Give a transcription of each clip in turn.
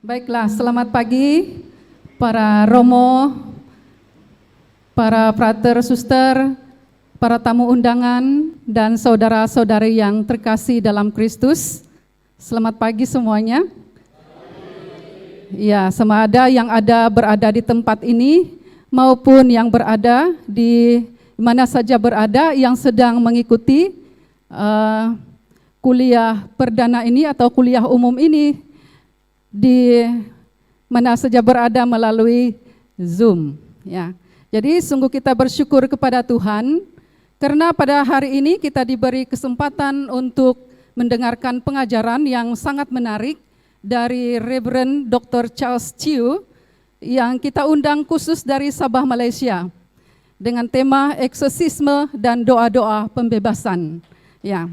Baiklah, selamat pagi para Romo, para frater, suster, para tamu undangan, dan saudara-saudari yang terkasih dalam Kristus. Selamat pagi semuanya. Ya, sama ada yang berada di tempat ini maupun yang berada di mana saja berada yang sedang mengikuti kuliah perdana ini atau kuliah umum ini di mana saja berada melalui Zoom. Ya, jadi sungguh kita bersyukur kepada Tuhan karena pada hari ini kita diberi kesempatan untuk mendengarkan pengajaran yang sangat menarik dari Reverend Dr. Charles Chiu yang kita undang khusus dari Sabah, Malaysia dengan tema eksorsisme dan doa-doa pembebasan. Ya.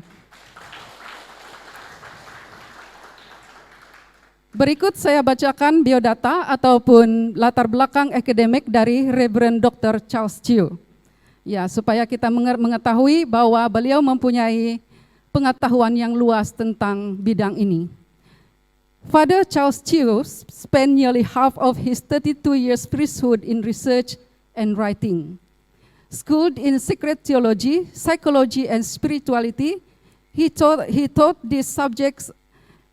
Berikut saya bacakan biodata ataupun latar belakang akademik dari Reverend Dr. Charles Chiu. Ya, supaya kita mengetahui bahwa beliau mempunyai pengetahuan yang luas tentang bidang ini. Father Charles Chiu spent nearly half of his 32 years priesthood in research and writing. Schooled in sacred theology, psychology, and spirituality, he taught these subjects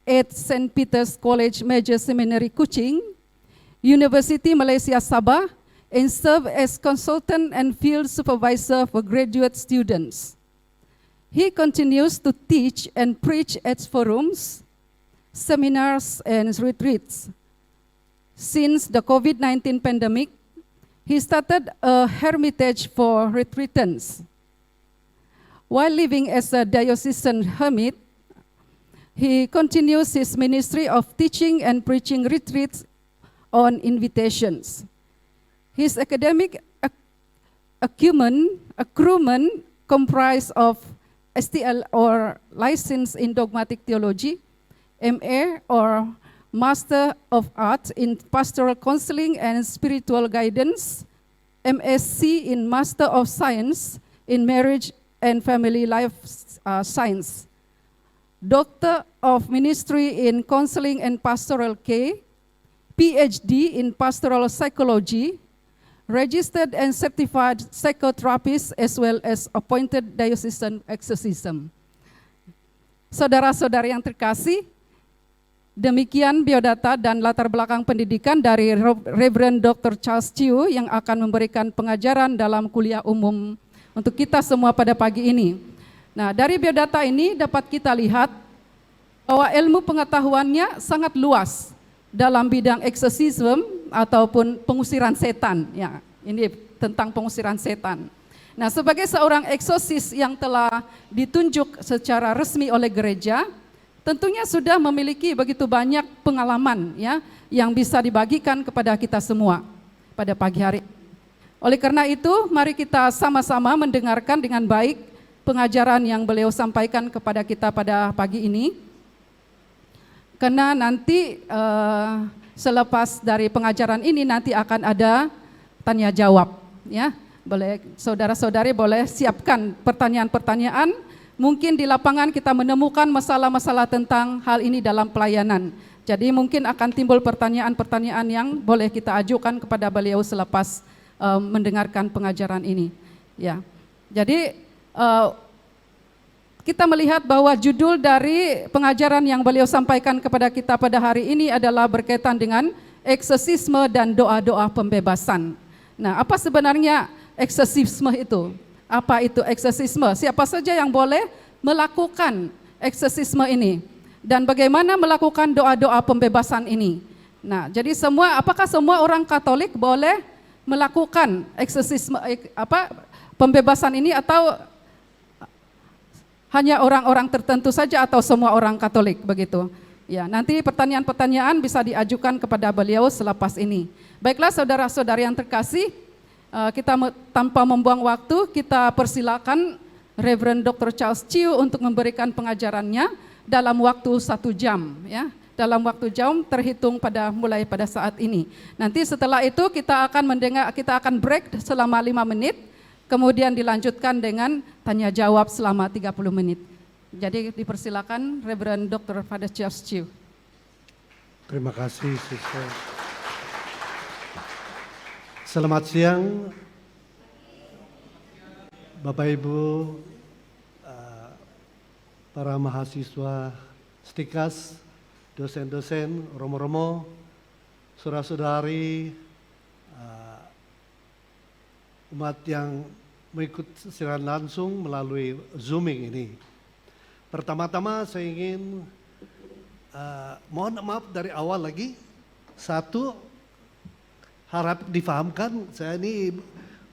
at St. Peter's College Major Seminary Kuching, University Malaysia Sabah, and served as consultant and field supervisor for graduate students. He continues to teach and preach at forums, seminars, and retreats. Since the COVID-19 pandemic, he started a hermitage for retreatants. While living as a diocesan hermit, he continues his ministry of teaching and preaching retreats on invitations. His academic acumen comprised of STL or License in Dogmatic Theology, MA or Master of Arts in Pastoral Counseling and Spiritual Guidance, MSc in Master of Science in Marriage and Family Life Science, Doctor of Ministry in Counseling and Pastoral Care, PhD in Pastoral Psychology, registered and certified psychotherapist as well as appointed diocesan exorcism. Saudara-saudari yang terkasih, demikian biodata dan latar belakang pendidikan dari Reverend Dr. Charles Chiu yang akan memberikan pengajaran dalam kuliah umum untuk kita semua pada pagi ini. Nah, dari biodata ini dapat kita lihat bahwa ilmu pengetahuannya sangat luas dalam bidang eksorsisme ataupun pengusiran setan. Ya, ini tentang pengusiran setan. Nah, sebagai seorang eksorsis yang telah ditunjuk secara resmi oleh gereja, tentunya sudah memiliki begitu banyak pengalaman ya yang bisa dibagikan kepada kita semua pada pagi hari. Oleh karena itu, mari kita sama-sama mendengarkan dengan baik pengajaran yang beliau sampaikan kepada kita pada pagi ini. Karena nanti selepas dari pengajaran ini nanti akan ada tanya jawab ya. Boleh saudara-saudari boleh siapkan pertanyaan-pertanyaan. Mungkin di lapangan kita menemukan masalah-masalah tentang hal ini dalam pelayanan. Jadi mungkin akan timbul pertanyaan-pertanyaan yang boleh kita ajukan kepada beliau selepas mendengarkan pengajaran ini. Ya. Jadi kita melihat bahwa judul dari pengajaran yang beliau sampaikan kepada kita pada hari ini adalah berkaitan dengan eksorsisme dan doa-doa pembebasan. Nah, apa sebenarnya eksorsisme itu? Apa itu eksorsisme? Siapa saja yang boleh melakukan eksorsisme ini? Dan bagaimana melakukan doa-doa pembebasan ini? Nah, jadi apakah semua orang Katolik boleh melakukan eksorsisme pembebasan ini atau hanya orang-orang tertentu saja atau semua orang Katolik begitu? Ya, nanti pertanyaan-pertanyaan bisa diajukan kepada beliau selepas ini. Baiklah saudara-saudari yang terkasih, kita tanpa membuang waktu, kita persilakan Reverend Dr. Charles Chiu untuk memberikan pengajarannya dalam waktu 1 jam ya. Dalam waktu jam terhitung mulai pada saat ini. Nanti setelah itu kita akan break selama 5 menit. Kemudian dilanjutkan dengan tanya jawab selama 30 menit. Jadi dipersilakan Reverend Dr. Father Charles Chiu. Terima kasih, Sister. Selamat siang, Bapak Ibu, para mahasiswa Stikas, dosen-dosen, romo-romo, saudara-saudari, umat yang mengikut secara langsung melalui Zooming ini. Pertama-tama saya ingin mohon maaf dari awal lagi. Satu, harap difahamkan, saya ini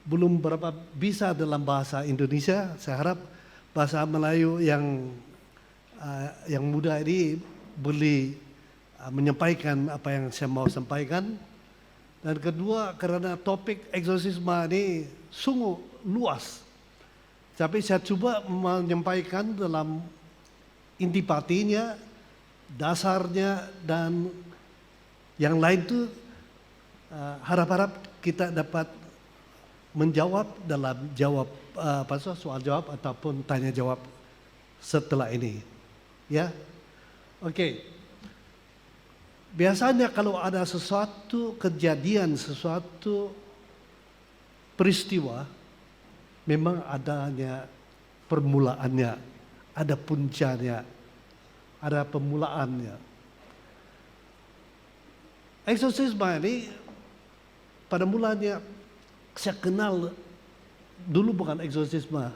belum berapa bisa dalam bahasa Indonesia. Saya harap bahasa Melayu yang muda ini boleh menyampaikan apa yang saya mau sampaikan. Dan kedua, karena topik eksorsisme ini sungguh luas. Tapi saya coba menyampaikan dalam intipatinya, dasarnya, dan yang lain itu harap-harap kita dapat menjawab dalam soal jawab ataupun tanya jawab setelah ini. Ya, oke. Biasanya kalau ada sesuatu kejadian, sesuatu peristiwa, memang adanya permulaannya, ada puncaknya, ada pemulaannya. Eksorsisme ini pada mulanya saya kenal dulu bukan eksorsisme.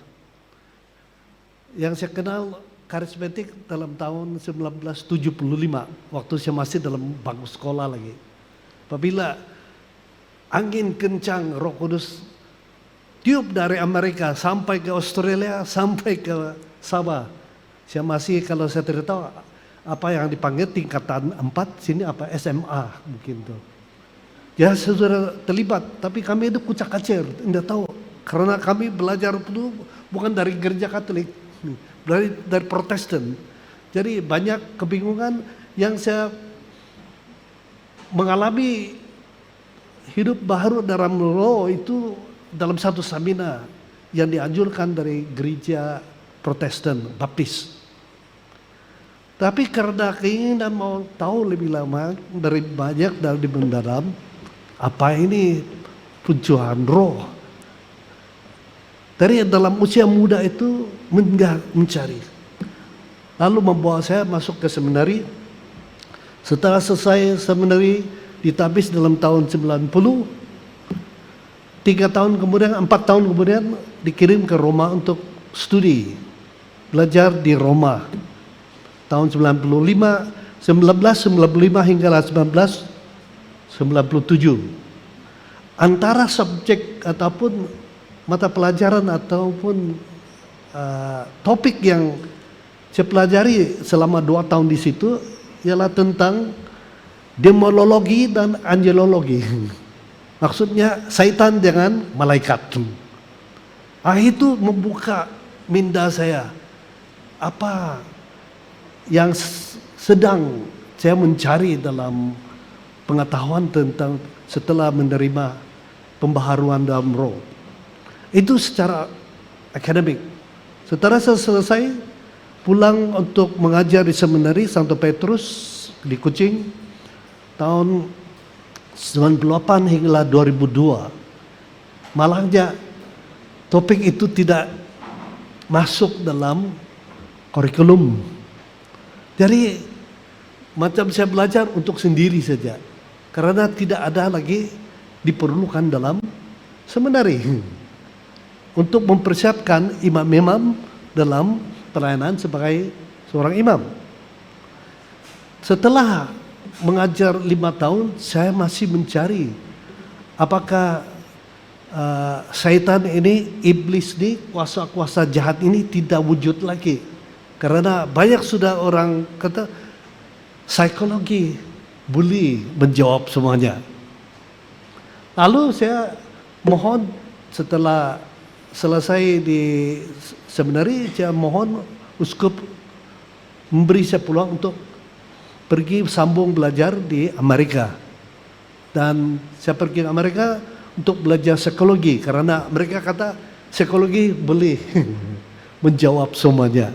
Yang saya kenal karismatik dalam tahun 1975 waktu saya masih dalam bangku sekolah lagi. Apabila angin kencang Roh Kudus tiup dari Amerika sampai ke Australia sampai ke Sabah. Saya masih kalau saya tidak tahu apa yang dipanggil tingkatan 4 sini apa SMA mungkin tuh. Ya saudara terlibat, tapi kami itu kucak-kacir, tidak tahu. Karena kami belajar itu bukan dari gereja Katolik, dari Protestan. Jadi banyak kebingungan yang saya mengalami hidup baru dalam roh itu dalam satu seminar yang dianjurkan dari gereja Protestan, Baptis. Tapi karena keinginan mau tahu lebih lama dari banyak dari mendalam, apa ini pencurahan roh. Dari dalam usia muda itu mencari. Lalu membawa saya masuk ke seminari. Setelah selesai seminari ditabis dalam tahun 90, 4 tahun kemudian dikirim ke Roma untuk studi. Belajar di Roma. Tahun 1995 hingga 1997. Antara subjek ataupun mata pelajaran ataupun topik yang saya pelajari selama 2 tahun di situ ialah tentang demonologi dan angelologi. Maksudnya syaitan dengan malaikat. Itu membuka minda saya. Apa yang sedang saya mencari dalam pengetahuan tentang setelah menerima pembaharuan dalam roh. Itu secara akademik. Setelah saya selesai pulang untuk mengajar di seminari Santo Petrus di Kuching tahun 98 hingga 2002. Malahnya topik itu tidak masuk dalam kurikulum. Jadi macam saya belajar untuk sendiri saja. Karena tidak ada lagi diperlukan dalam seminari. Untuk mempersiapkan imam-imam dalam pelayanan sebagai seorang imam. Setelah mengajar 5 tahun, saya masih mencari apakah syaitan ini, iblis ini, kuasa-kuasa jahat ini tidak wujud lagi. Karena banyak sudah orang kata psikologi boleh menjawab semuanya. Lalu saya mohon setelah selesai di seminari, saya mohon uskup memberi saya peluang untuk pergi sambung belajar di Amerika. Dan saya pergi ke Amerika untuk belajar psikologi karena mereka kata psikologi boleh menjawab semuanya.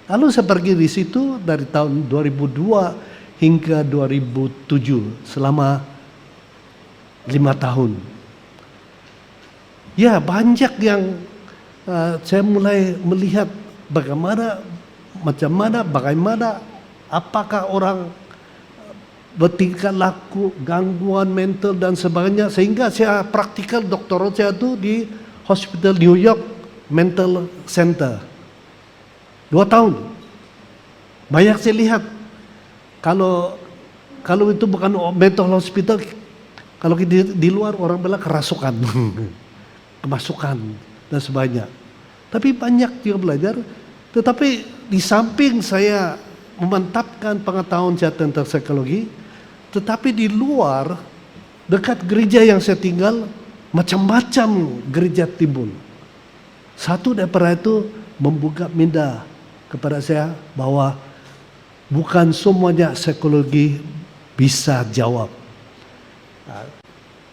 Lalu saya pergi di situ dari tahun 2002 hingga 2007 selama 5 tahun. Ya, banyak yang saya mulai melihat bagaimana apakah orang bertingkah laku, gangguan mental dan sebagainya, sehingga saya praktikal doktorat saya itu di Hospital New York Mental Center 2 tahun. Banyak saya lihat kalau itu bukan mental hospital, kalau di luar orang bilang kerasukan, kemasukan dan sebagainya. Tapi banyak juga belajar. Tetapi di samping saya memantapkan pengetahuan saya tentang psikologi, tetapi di luar dekat gereja yang saya tinggal macam-macam gereja timbul. Satu daripada itu membuka minda kepada saya bahwa bukan semuanya psikologi bisa jawab.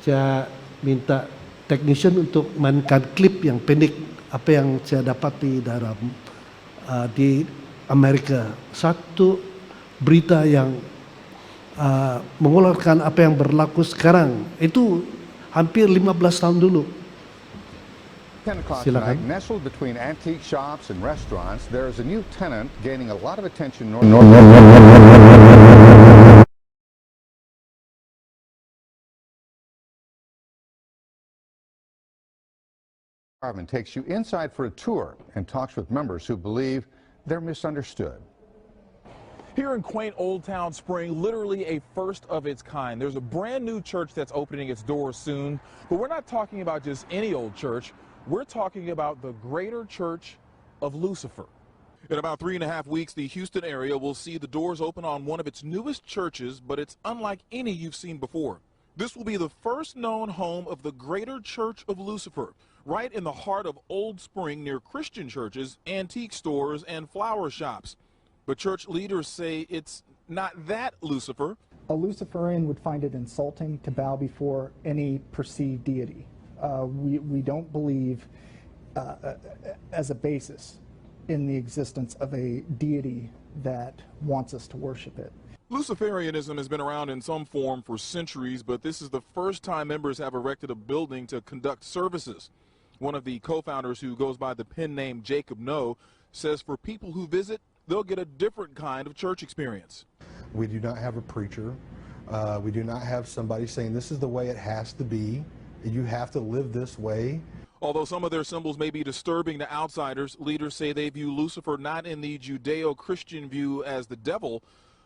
Saya minta technician untuk mainkan klip yang pendek apa yang saya dapati dalam di Amerika. Satu berita yang mengeluarkan apa yang berlaku sekarang itu hampir 15 tahun dulu. 10 o'clock tonight, nestled between antique shops and restaurants, there is a new tenant gaining a lot of attention north. Garvin takes you inside for a tour and talks with members who believe they're misunderstood. Here in quaint Old Town Spring, literally a first of its kind. There's a brand new church that's opening its doors soon, but we're not talking about just any old church. We're talking about the Greater Church of Lucifer. In about 3.5 weeks, the Houston area will see the doors open on one of its newest churches, but it's unlike any you've seen before. This will be the first known home of the Greater Church of Lucifer, right in the heart of Old Spring near Christian churches, antique stores, and flower shops. But church leaders say it's not that Lucifer. A Luciferian would find it insulting to bow before any perceived deity. We don't believe as a basis in the existence of a deity that wants us to worship it. Luciferianism has been around in some form for centuries, but this is the first time members have erected a building to conduct services. One of the co-founders, who goes by the pen name Jacob No, says for people who visit, they'll get a different kind of church experience. We do not have a preacher. We do not have somebody saying this is the way it has to be. You have to live this way. Although some of their symbols may be disturbing to outsiders, leaders say they view Lucifer not in the Judeo-Christian view as the devil,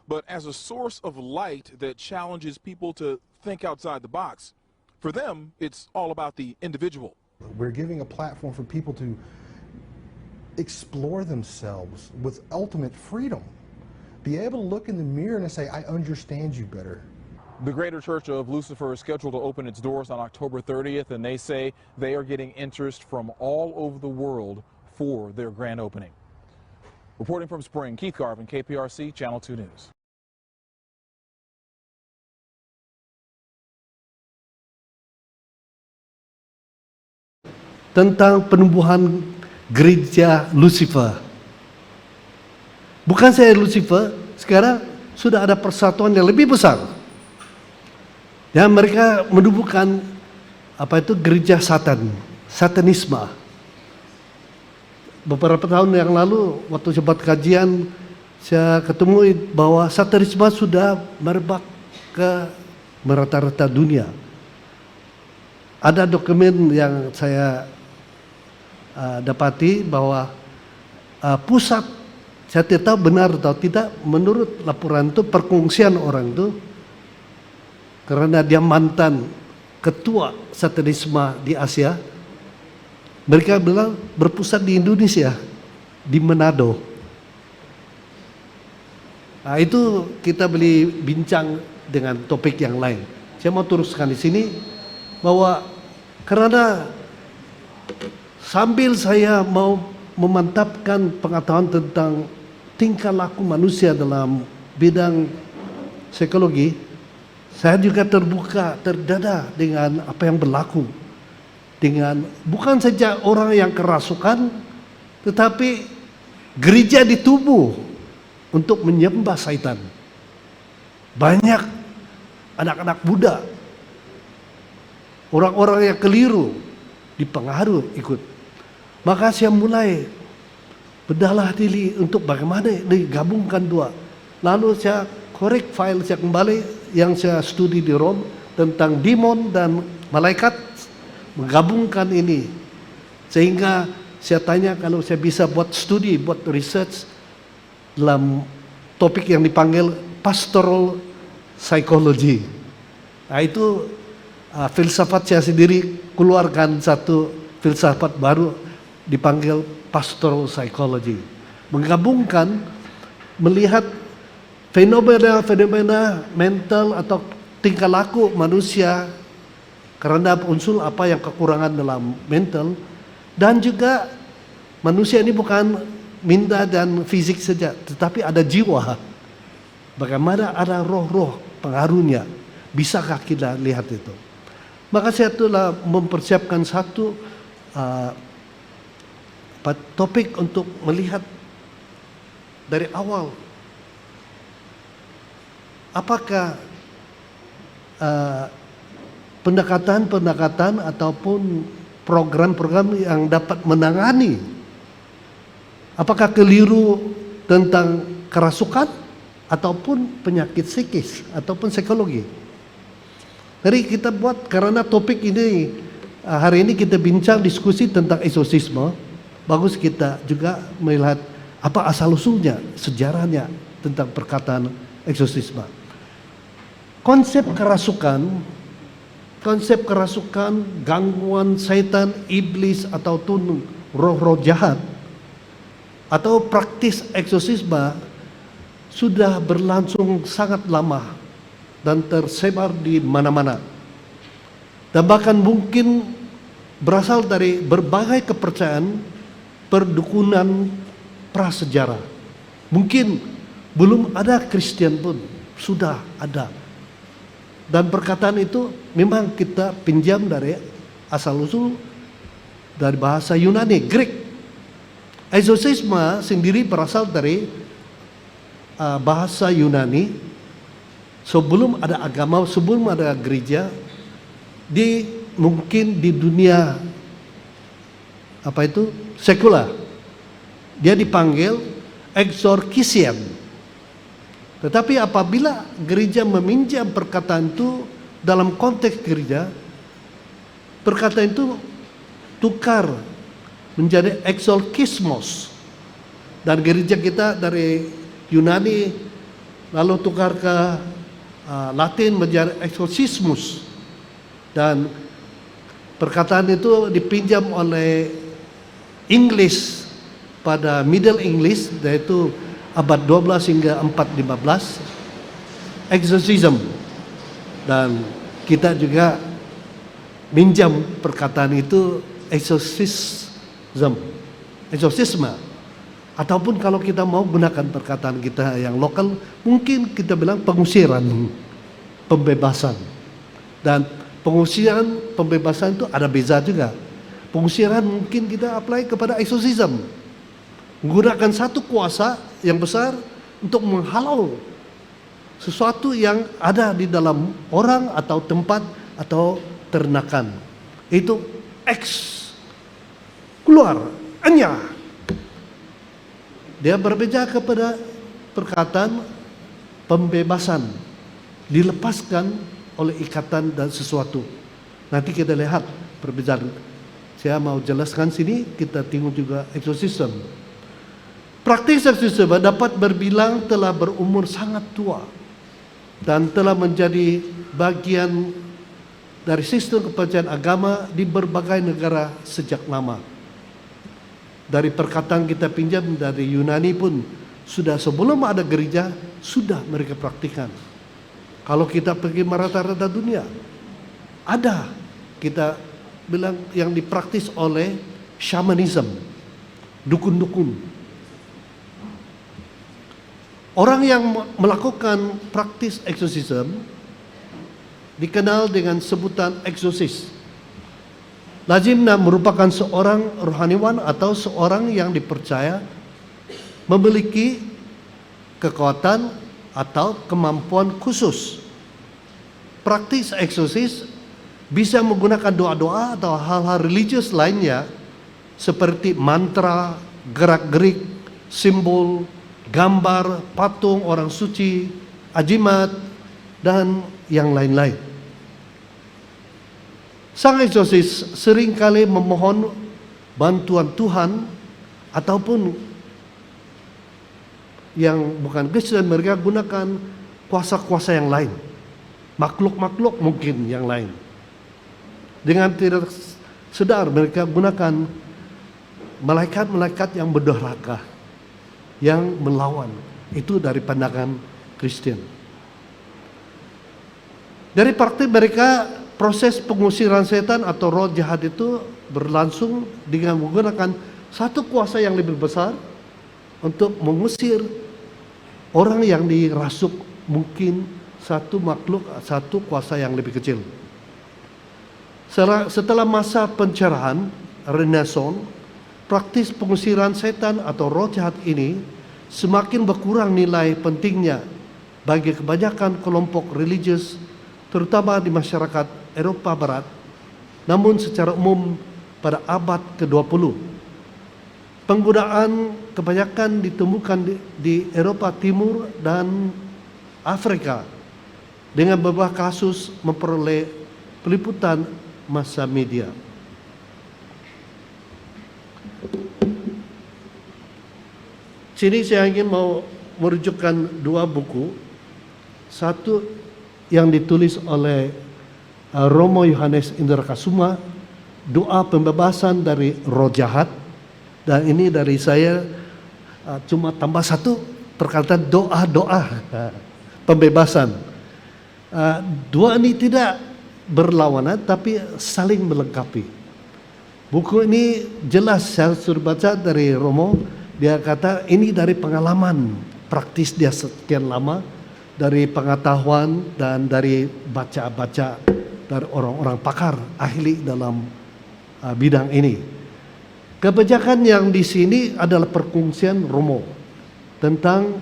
but as a source of light that challenges people to think outside the box. For them, it's all about the individual. We're giving a platform for people to explore themselves with ultimate freedom. Be able to look in the mirror and say, I understand you better. The Greater Church of Lucifer is scheduled to open its doors on October 30th, and they say they are getting interest from all over the world for their grand opening. Reporting from Spring, Keith Garvin, KPRC, Channel 2 News. Tentang penumbuhan gereja Lucifer. Bukan saya Lucifer, sekarang sudah ada persatuan yang lebih besar. Ya, mereka menumbuhkan gereja Satan, Satanisme. Beberapa tahun yang lalu waktu sempat kajian saya ketemu bahwa Satanisme sudah merebak ke merata-rata dunia. Ada dokumen yang saya dapati bahwa pusat, saya tidak tahu benar atau tidak, menurut laporan itu perkongsian orang itu, karena dia mantan ketua Satanisme di Asia, mereka bilang berpusat di Indonesia, di Manado. Nah, itu kita boleh bincang dengan topik yang lain. Saya mau teruskan di sini bahwa karena sambil saya mau memantapkan pengetahuan tentang tingkah laku manusia dalam bidang psikologi, saya juga terbuka, terdada dengan apa yang berlaku. Dengan bukan saja orang yang kerasukan, tetapi gereja ditubuh untuk menyembah Satan. Banyak anak-anak muda, orang-orang yang keliru dipengaruh ikut. Maka saya mulai berdalah diri untuk bagaimana digabungkan dua. Lalu saya korek file saya kembali yang saya studi di Rome tentang demon dan malaikat, menggabungkan ini. Sehingga saya tanya kalau saya bisa buat studi, buat research dalam topik yang dipanggil pastoral psychology. Nah itu filsafat saya sendiri keluarkan satu filsafat baru dipanggil pastoral psychology. Menggabungkan, melihat fenomena-fenomena mental atau tingkah laku manusia karena unsur apa yang kekurangan dalam mental, dan juga manusia ini bukan minda dan fisik saja, tetapi ada jiwa. Bagaimana ada roh-roh pengaruhnya, bisakah kita lihat itu? Maka saya telah mempersiapkan satu topik untuk melihat dari awal apakah pendekatan-pendekatan ataupun program-program yang dapat menangani, apakah keliru tentang kerasukan ataupun penyakit psikis ataupun psikologi. Jadi kita buat, karena topik ini hari ini kita bincang diskusi tentang eksorsisme, bagus kita juga melihat apa asal usulnya, sejarahnya tentang perkataan eksorsisme. Konsep kerasukan, gangguan setan, iblis ataupun roh-roh jahat atau praktis eksorsisme sudah berlangsung sangat lama dan tersebar di mana-mana. Dan bahkan mungkin berasal dari berbagai kepercayaan perdukunan prasejarah. Mungkin belum ada Kristen pun sudah ada. Dan perkataan itu memang kita pinjam dari asal usul dari bahasa Yunani, Greek. Eksorsisme sendiri berasal dari bahasa Yunani. Sebelum ada agama, sebelum ada gereja, mungkin di dunia sekular, dia dipanggil exorcism. Tetapi apabila gereja meminjam perkataan itu dalam konteks gereja, perkataan itu tukar menjadi exorcismos. Dan gereja kita dari Yunani lalu tukar ke Latin menjadi exorcismus. Dan perkataan itu dipinjam oleh Inggris pada Middle English, yaitu abad 12 hingga 415, exorcism. Dan kita juga minjam perkataan itu exorcism, exorcisme. Ataupun kalau kita mau gunakan perkataan kita yang lokal, mungkin kita bilang pengusiran, pembebasan. Dan pengusiran, pembebasan itu ada beza juga. Pengusiran mungkin kita apply kepada exorcism, menggunakan satu kuasa yang besar untuk menghalau sesuatu yang ada di dalam orang atau tempat atau ternakan. Itu keluar, anya. Dia berbeda kepada perkataan pembebasan, dilepaskan oleh ikatan dan sesuatu. Nanti kita lihat perbedaan. Saya mau jelaskan sini, kita tengok juga eksorsisme. Praktis eksorsisme dapat berbilang telah berumur sangat tua dan telah menjadi bagian dari sistem kepercayaan agama di berbagai negara sejak lama. Dari perkataan kita pinjam dari Yunani pun sudah sebelum ada gereja sudah mereka praktikan. Kalau kita pergi merata-rata dunia, ada kita bilang yang dipraktis oleh shamanism, dukun-dukun. Orang yang melakukan praktis eksorsisme dikenal dengan sebutan eksorsis. Lazimnya merupakan seorang rohaniwan atau seorang yang dipercaya memiliki kekuatan atau kemampuan khusus. Praktis eksorsis bisa menggunakan doa-doa atau hal-hal religius lainnya seperti mantra, gerak-gerik, simbol, gambar, patung orang suci, ajimat, dan yang lain-lain. Sang eksorsis seringkali memohon bantuan Tuhan ataupun yang bukan Kristen, mereka gunakan kuasa-kuasa yang lain, makhluk-makhluk mungkin yang lain. Dengan tidak sadar mereka gunakan malaikat-malaikat yang berdurhaka, yang melawan. Itu dari pandangan Kristen. Dari praktik mereka, proses pengusiran setan atau roh jahat itu berlangsung dengan menggunakan satu kuasa yang lebih besar untuk mengusir orang yang dirasuk, mungkin satu makhluk, satu kuasa yang lebih kecil. Setelah masa pencerahan, Renaissance, praktis pengusiran setan atau roh jahat ini semakin berkurang nilai pentingnya bagi kebanyakan kelompok religius, terutama di masyarakat Eropa Barat, namun secara umum pada abad ke-20. Penggunaan kebanyakan ditemukan di Eropa Timur dan Afrika dengan beberapa kasus memperoleh peliputan massa media. Sini saya ingin mau merujukkan dua buku. Satu yang ditulis oleh Romo Yohanes Indrakasuma, Doa Pembebasan dari Roh Jahat. Dan ini dari saya cuma tambah satu perkataan doa-doa pembebasan. Dua ini tidak berlawanan tapi saling melengkapi. Buku ini jelas saya sudah baca dari Romo, dia kata ini dari pengalaman praktis dia sekian lama, dari pengetahuan dan dari baca-baca dari orang-orang pakar ahli dalam bidang ini. Kebijakan yang di sini adalah perkongsian Romo tentang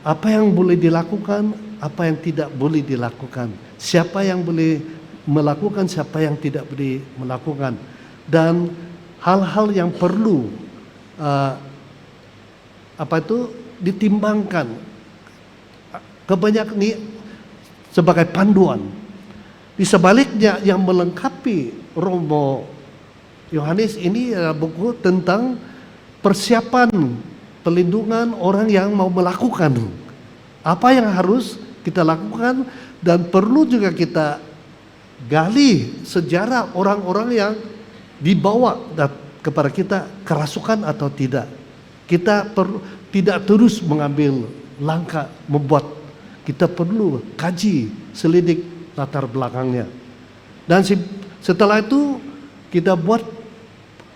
apa yang boleh dilakukan, apa yang tidak boleh dilakukan, siapa yang boleh melakukan, siapa yang tidak boleh melakukan, dan hal-hal yang perlu ditimbangkan. Kebanyakan ini sebagai panduan. Di sebaliknya yang melengkapi Romo Yohanes ini adalah buku tentang persiapan pelindungan orang yang mau melakukan. Apa yang harus kita lakukan, dan perlu juga kita gali sejarah orang-orang yang dibawa kepada kita kerasukan atau tidak. Kita tidak terus mengambil langkah membuat, kita perlu kaji, selidik latar belakangnya. Dan setelah itu kita buat,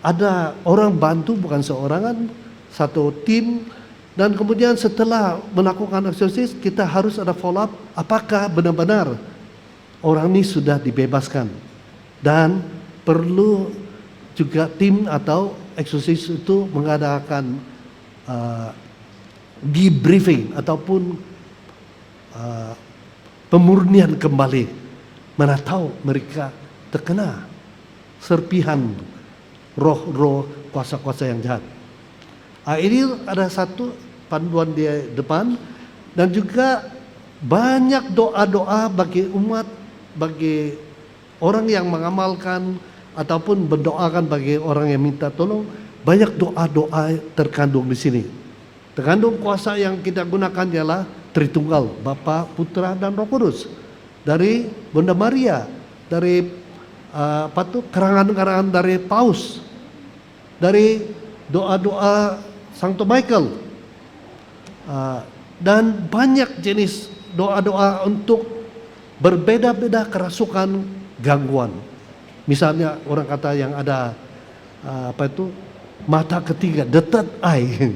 ada orang bantu, bukan seorangan, satu tim, dan kemudian setelah melakukan eksorsis kita harus ada follow up, apakah benar-benar orang ini sudah dibebaskan. Dan perlu juga tim atau eksorsis itu mengadakan debriefing ataupun pemurnian kembali, mana tahu mereka terkena serpihan roh-roh kuasa-kuasa yang jahat. Ini ada satu panduan di depan, dan juga banyak doa-doa bagi umat, bagi orang yang mengamalkan ataupun berdoakan bagi orang yang minta tolong. Banyak doa-doa terkandung di sini. Terkandung kuasa yang kita gunakan ialah Tritunggal, Bapa, Putra, dan Roh Kudus. Dari Bunda Maria, dari kerangan-kerangan dari Paus, dari doa-doa Santo Michael, dan banyak jenis doa-doa untuk berbeda-beda kerasukan, gangguan. Misalnya orang kata yang ada mata ketiga, the third eye.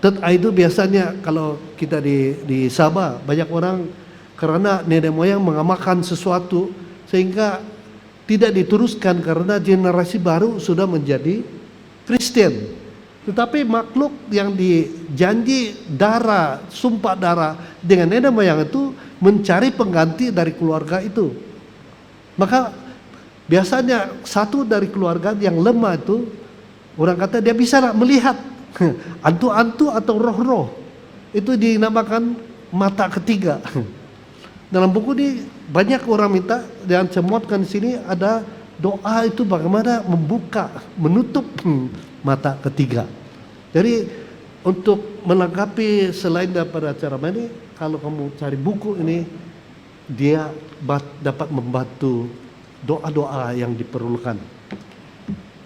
Third eye itu biasanya kalau kita di Sabah, banyak orang karena nenek moyang mengamalkan sesuatu sehingga tidak diteruskan karena generasi baru sudah menjadi Kristen. Tetapi makhluk yang dijanji darah, sumpah darah dengan nenek moyang itu mencari pengganti dari keluarga itu. Maka biasanya satu dari keluarga yang lemah itu, orang kata dia bisa melihat hantu-hantu atau roh-roh. Itu dinamakan mata ketiga. Dalam buku ini banyak orang minta, dan cemuatkan di sini ada doa itu bagaimana membuka, menutup mata ketiga. Jadi untuk melengkapi selain daripada cara ini, kalau kamu cari buku ini, dia dapat membantu doa-doa yang diperlukan.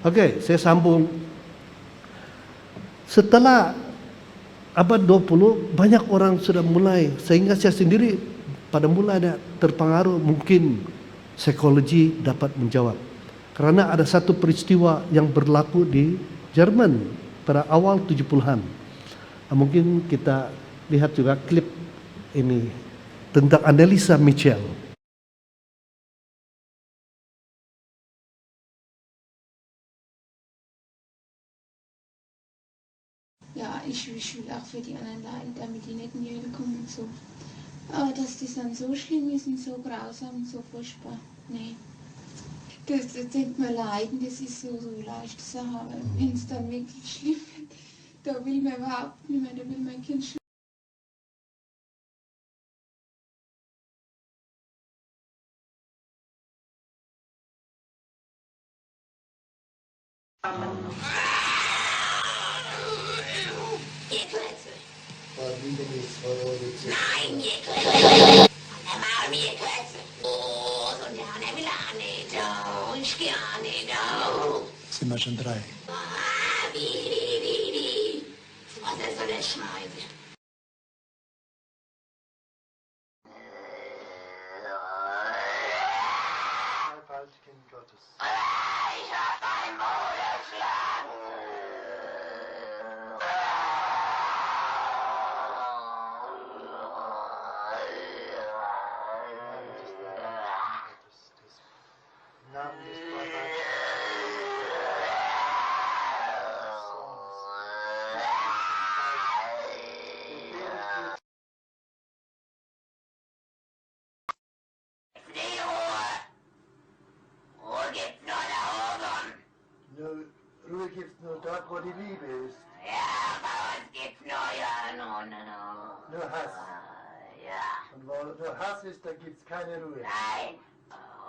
Oke, saya sambung. Setelah abad 20, banyak orang sudah mulai, sehingga saya sendiri pada mulanya terpengaruh, mungkin psikologi dapat menjawab. Karena ada satu peristiwa yang berlaku di Jerman pada awal 70-an. Mungkin kita lihat juga klip ini tentang Anneliese Michel. Ja, ich will auch für die anderen leiden, damit die nicht in die Hölle kommen und so. Aber dass das dann so schlimm ist und so grausam und so furchtbar, nee. Das denkt man leiden, das ist so leichte Sache, aber wenn es dann wirklich schlimm wird, da will man überhaupt nicht mehr, da will mein Kind schon. Nein, ihr Klötze! Der Maul, mir Klötze! Oh, so der will auch nicht, oh, ich geh auch nicht, oh. Sind wir schon 3? Ah, wie? Was ist so eine Scheiße? Kind Gottes. Ich hab dein Maul erschlagen. Ruhe gibt's nur dort, wo die Liebe ist. Ja, bei uns gibt's Nur Hass. Ja. Und wo nur Hass ist, da gibt's keine Ruhe. Nein.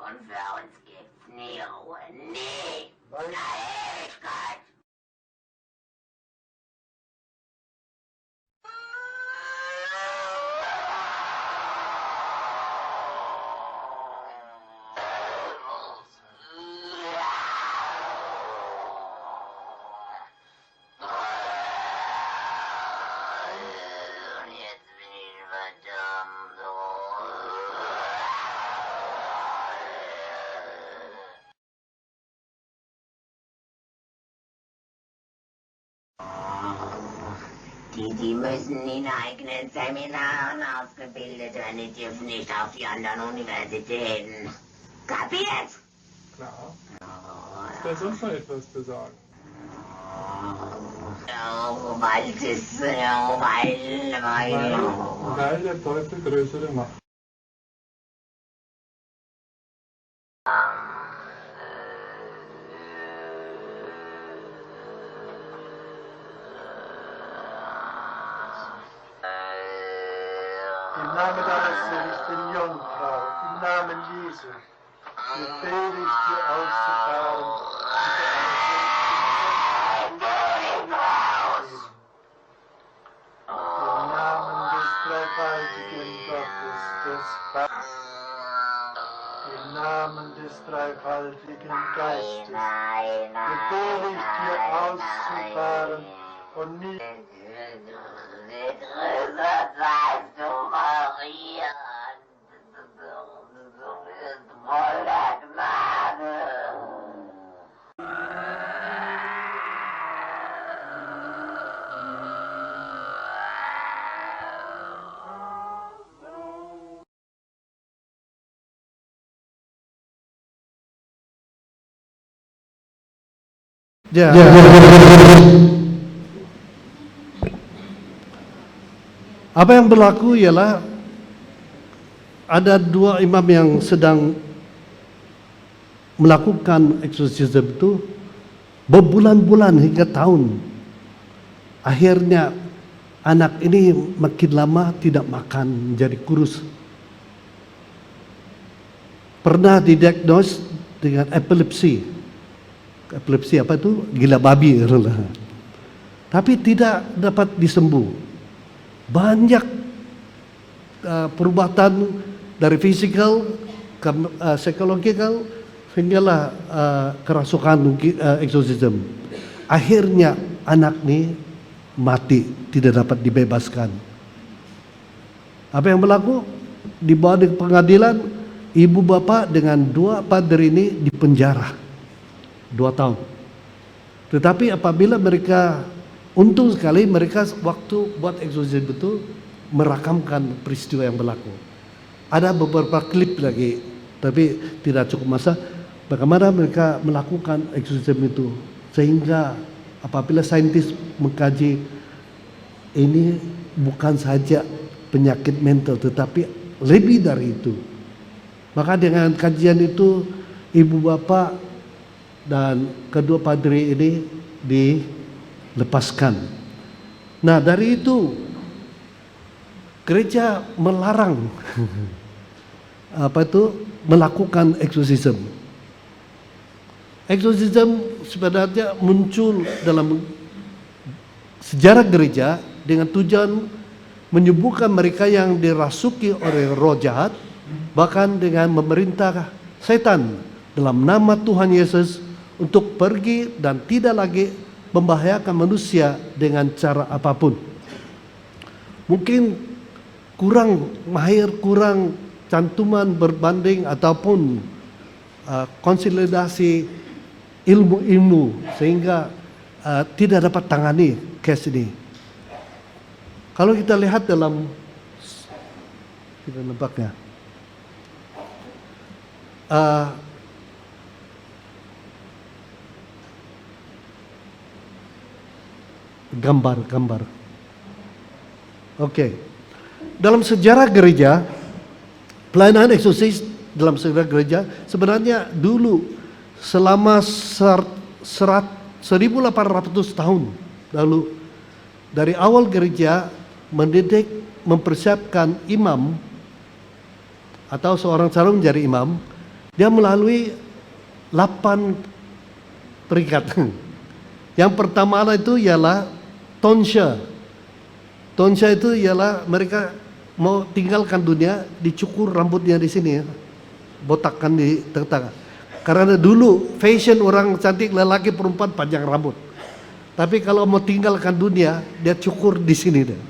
Und für uns gibt's nie Ruhe. Nie. Weil Na, Ewigkeit. Und jetzt bin ich verdammt. Die müssen in eigenen Seminaren ausgebildet werden, die dürfen nicht auf die anderen Universitäten. Kapiert? Klar. Ist da sonst noch etwas zu sagen? Weil der Teufel größere Macht. im Namen deines Sohnes, den Jungfrau, im Namen Jesu, befehle ich dir auszufahren. Im Namen des dreifaltigen Gottes, des Vaters, im Namen des dreifaltigen Geistes, befehle ich dir auszufahren und nicht Ya. Apa yang berlaku ialah ada dua imam yang sedang melakukan eksorsisme itu berbulan-bulan hingga tahun. Akhirnya anak ini makin lama tidak makan, menjadi kurus. Pernah didiagnos dengan epilepsi. Epilepsi apa itu? Gila babi. Tapi tidak dapat disembuh. Banyak perubahan dari fisikal ke psikologikal hinggalah kerasukan eksorsisme. Akhirnya anak ini mati, tidak dapat dibebaskan. Apa yang berlaku? Dibawa di pengadilan, ibu bapak dengan dua padri ini dipenjara 2 tahun. Tetapi apabila mereka, untung sekali mereka waktu buat eksorsisme itu merakamkan peristiwa yang berlaku. Ada beberapa klip lagi, tapi tidak cukup masa bagaimana mereka melakukan eksorsisme itu, sehingga apabila saintis mengkaji ini bukan saja penyakit mental tetapi lebih dari itu. Maka dengan kajian itu ibu bapak dan kedua padri ini dilepaskan. Nah, dari itu gereja melarang melakukan eksorsisme. Eksorsisme sebenarnya muncul dalam sejarah gereja dengan tujuan menyembuhkan mereka yang dirasuki oleh roh jahat, bahkan dengan memerintah setan dalam nama Tuhan Yesus untuk pergi dan tidak lagi membahayakan manusia dengan cara apapun. Mungkin kurang mahir, kurang cantuman berbanding ataupun konsolidasi ilmu-ilmu sehingga tidak dapat tangani case ini. Kalau kita lihat dalam kita nampaknya gambar. Oke. Dalam sejarah gereja, pelayanan eksorsis dalam sejarah gereja sebenarnya dulu selama 1800 tahun lalu, dari awal gereja mendidik, mempersiapkan imam atau seorang calon menjadi imam, dia melalui 8 peringkat. Yang pertama itu ialah tonsya. Tonsya itu ialah mereka mau tinggalkan dunia, dicukur rambutnya di sini, botakkan di tengah-tengah. Karena dulu fashion orang cantik lelaki perempuan panjang rambut. Tapi kalau mau tinggalkan dunia, dia cukur di sini deh.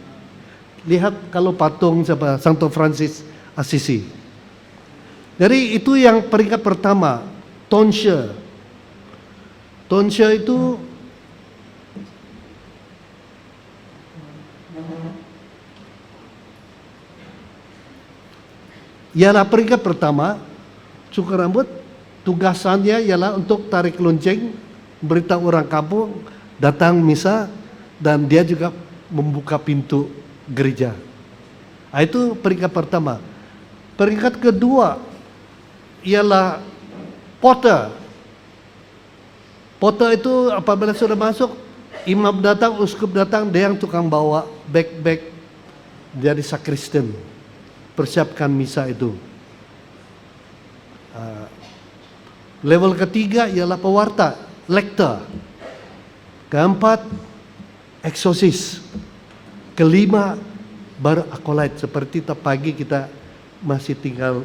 Lihat kalau patung siapa, Santo Francis Assisi. Jadi itu yang peringkat pertama, tonsya. Tonsya itu ialah peringkat pertama, cukur rambut. Tugasannya ialah untuk tarik lonceng, beritahu orang kampung, datang misa, dan dia juga membuka pintu gereja. Nah, itu peringkat pertama. Peringkat kedua ialah porter. Porter itu apabila sudah masuk, imam datang, uskup datang, dia yang tukang bawa beg-beg dari sakristan, persiapkan misa itu. Level ketiga ialah pewarta, lektor. Keempat, eksorsis. Kelima, baru akolait. Seperti pagi kita masih tinggal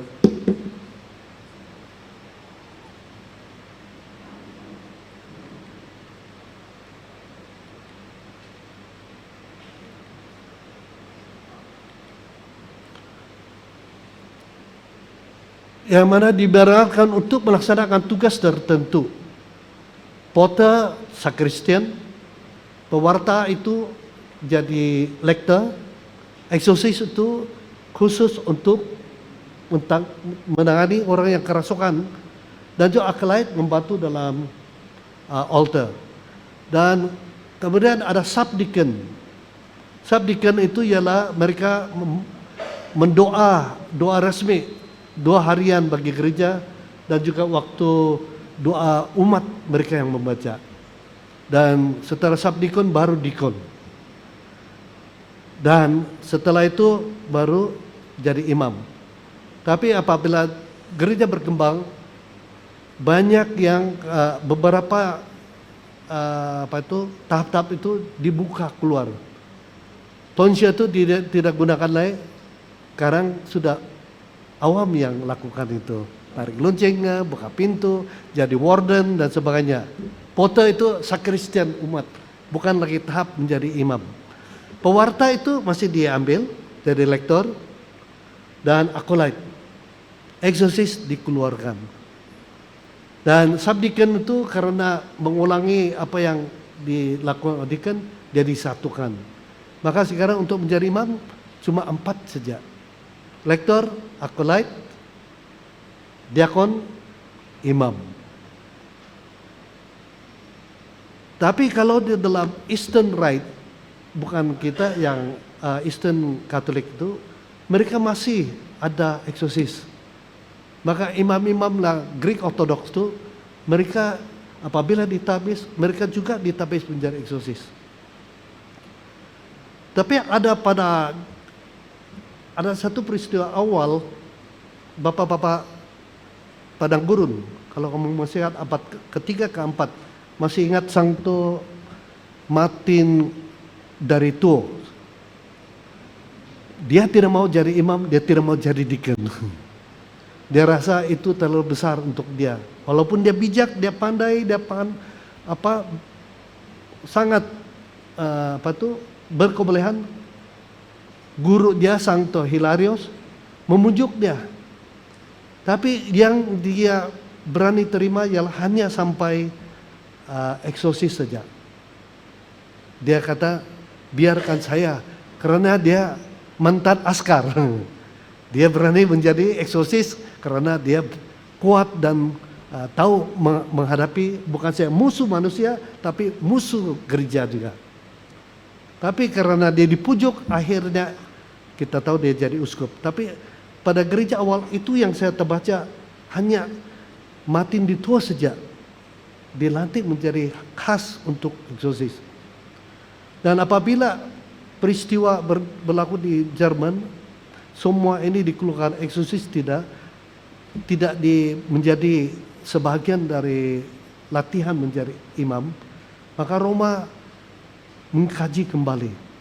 yang mana dibenarkan untuk melaksanakan tugas tertentu. Porter, sakristian, pewarta itu jadi lektor, eksorsis itu khusus untuk menangani orang yang kerasukan, dan juga acolyte membantu dalam altar. Dan kemudian ada subdeacon. Subdeacon itu ialah mereka doa resmi, doa harian bagi gereja, dan juga waktu doa umat mereka yang membaca. Dan setelah subdeacon baru deacon. Dan setelah itu baru jadi imam. Tapi apabila gereja berkembang, banyak yang beberapa tahap-tahap itu dibuka keluar. Tonsya itu tidak gunakan lagi. Sekarang sudah awam yang lakukan itu. Tarik loncengnya, buka pintu, jadi warden dan sebagainya. Foto itu sakristian umat, bukan lagi tahap menjadi imam. Pewarta itu masih diambil jadi lektor dan acolyte. Eksorsis dikeluarkan. Dan subdeacon itu karena mengulangi apa yang dilakukan deacon, dia disatukan. Maka sekarang untuk menjadi imam cuma 4 saja. Lektor, acolyte, diakon, imam. Tapi kalau di dalam Eastern Rite, bukan kita yang Eastern Katolik itu, mereka masih ada eksorsis. Maka imam-imam lah Greek Orthodox itu, mereka apabila ditabis, mereka juga ditabis menjadi eksorsis. Tapi ada satu peristiwa awal, bapak-bapak Padang Gurun, kalau kamu masih ingat abad ketiga keempat, masih ingat Santo Martin dari Tours. Dia tidak mau jadi imam, dia tidak mau jadi deacon. Dia rasa itu terlalu besar untuk dia. Walaupun dia bijak, dia pandai, dia sangat berkebolehan. Guru dia Santo Hilarius memujuk dia. Tapi yang dia berani terima ialah hanya sampai eksorsis saja. Dia kata, biarkan saya, karena dia mantan askar. Dia berani menjadi eksorsis karena dia kuat dan tahu menghadapi bukan saja musuh manusia, tapi musuh gereja juga. Tapi karena dia dipujuk, akhirnya kita tahu dia jadi uskup. Tapi pada gereja awal itu yang saya terbaca hanya Martin di Tours saja dilantik menjadi khas untuk eksorsis. Dan apabila peristiwa berlaku di Jerman, semua ini dikeluarkan, eksorsis tidak menjadi sebagian dari latihan menjadi imam, maka Roma mengkaji kembali.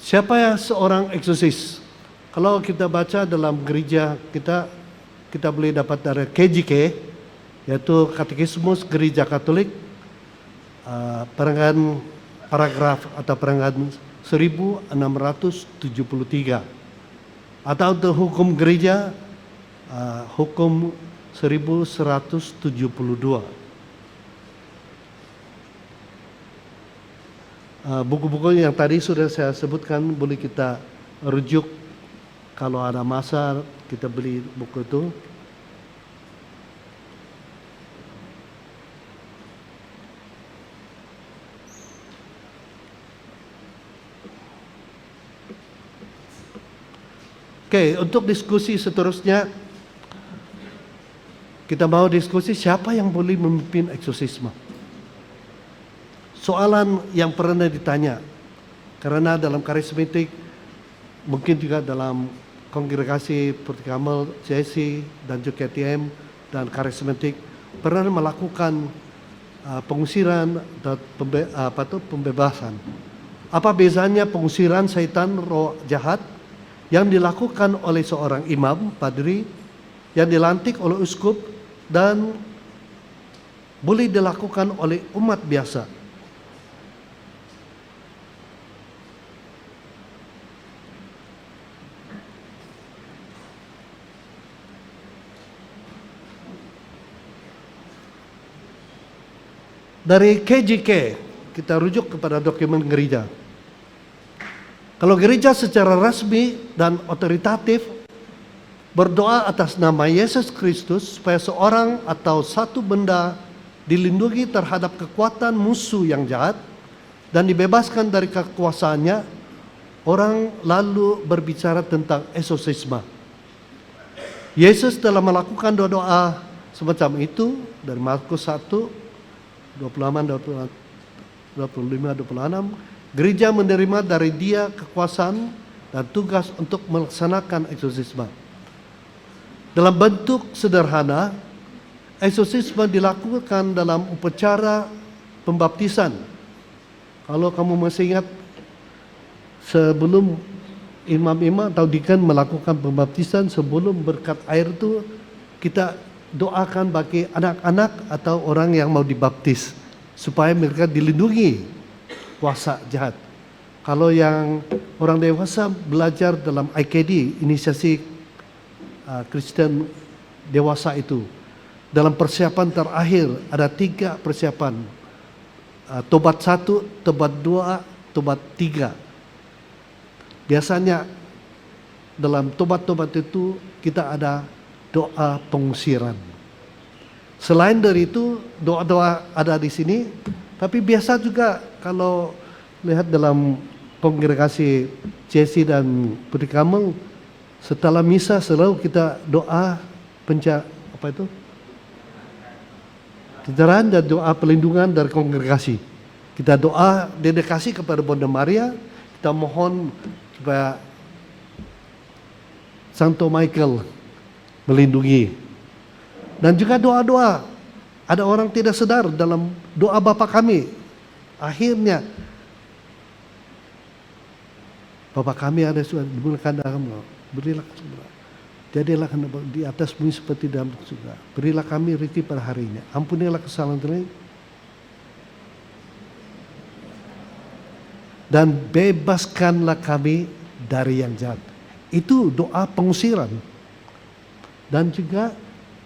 Siapa yang seorang eksorsis? Kalau kita baca dalam gereja kita boleh dapat dari KJK, yaitu Katekismus Gereja Katolik, perenggan paragraf atau perenggan 1673. Atau untuk hukum gereja, hukum 1172. Buku-buku yang tadi sudah saya sebutkan boleh kita rujuk kalau ada masa kita beli buku itu. Oke, untuk diskusi seterusnya kita mau diskusi siapa yang boleh memimpin eksorsisme. Soalan yang pernah ditanya, karena dalam karismatik mungkin juga dalam kongregasi Putri Kamel, CSC, dan juga KTM dan karismatik pernah melakukan pengusiran dan pembebasan. Apa bezanya pengusiran setan roh jahat yang dilakukan oleh seorang imam, padri, yang dilantik oleh uskup dan boleh dilakukan oleh umat biasa? Dari KJK kita rujuk kepada dokumen gereja. Kalau gereja secara resmi dan otoritatif berdoa atas nama Yesus Kristus supaya seorang atau satu benda dilindungi terhadap kekuatan musuh yang jahat dan dibebaskan dari kekuasaannya, orang lalu berbicara tentang eksorsisme. Yesus telah melakukan doa semacam itu dari Markus 1, 25, 26. Gereja menerima dari dia kekuasaan dan tugas untuk melaksanakan eksorsisme. Dalam bentuk sederhana, eksorsisme dilakukan dalam upacara pembaptisan. Kalau kamu masih ingat, sebelum imam-imam atau dekan melakukan pembaptisan, sebelum berkat air itu kita doakan bagi anak-anak atau orang yang mau dibaptis supaya mereka dilindungi kuasa jahat. Kalau yang orang dewasa belajar dalam IKD, inisiasi Kristen dewasa itu, dalam persiapan terakhir ada 3 persiapan, tobat 1, tobat 2, tobat 3. Biasanya dalam tobat-tobat itu kita ada doa pengusiran. Selain dari itu doa-doa ada di sini, tapi biasa juga kalau lihat dalam kongregasi CSC dan Putri Kamel, setelah misa selalu kita doa pencerahan dan doa pelindungan dari kongregasi. Kita doa dedikasi kepada Bunda Maria, kita mohon supaya Santo Michael melindungi. Dan juga doa-doa, ada orang tidak sadar dalam doa Bapa kami, akhirnya Bapa kami ada sudah dimulakan dalam, berilah jadilah di atas bumi seperti dalam surga. Berilah kami rezeki pada hari ini. Ampunilah kesalahan kami dan bebaskanlah kami dari yang jahat. Itu doa pengusiran. Dan juga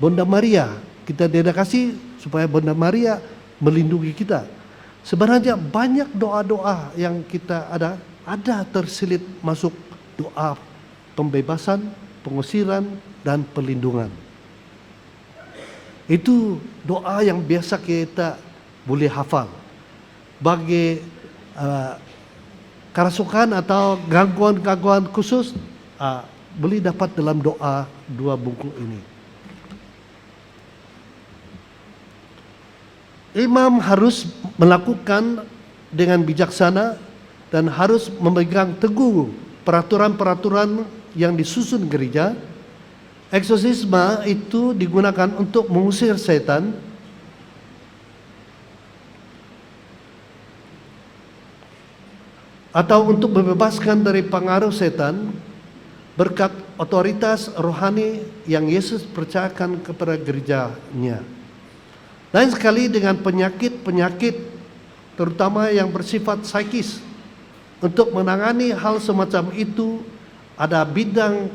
Bunda Maria, kita dedikasi supaya Bunda Maria melindungi kita. Sebenarnya banyak doa-doa yang kita ada terselip masuk doa pembebasan, pengusiran, dan perlindungan. Itu doa yang biasa kita boleh hafal. Bagi kerasukan atau gangguan-gangguan khusus, boleh dapat dalam doa 2 buku ini. Imam harus melakukan dengan bijaksana dan harus memegang teguh peraturan-peraturan yang disusun gereja. Eksorsisme itu digunakan untuk mengusir setan atau untuk membebaskan dari pengaruh setan berkat otoritas rohani yang Yesus percayakan kepada gerejanya. Lain sekali dengan penyakit-penyakit terutama yang bersifat psikis. Untuk menangani hal semacam itu ada bidang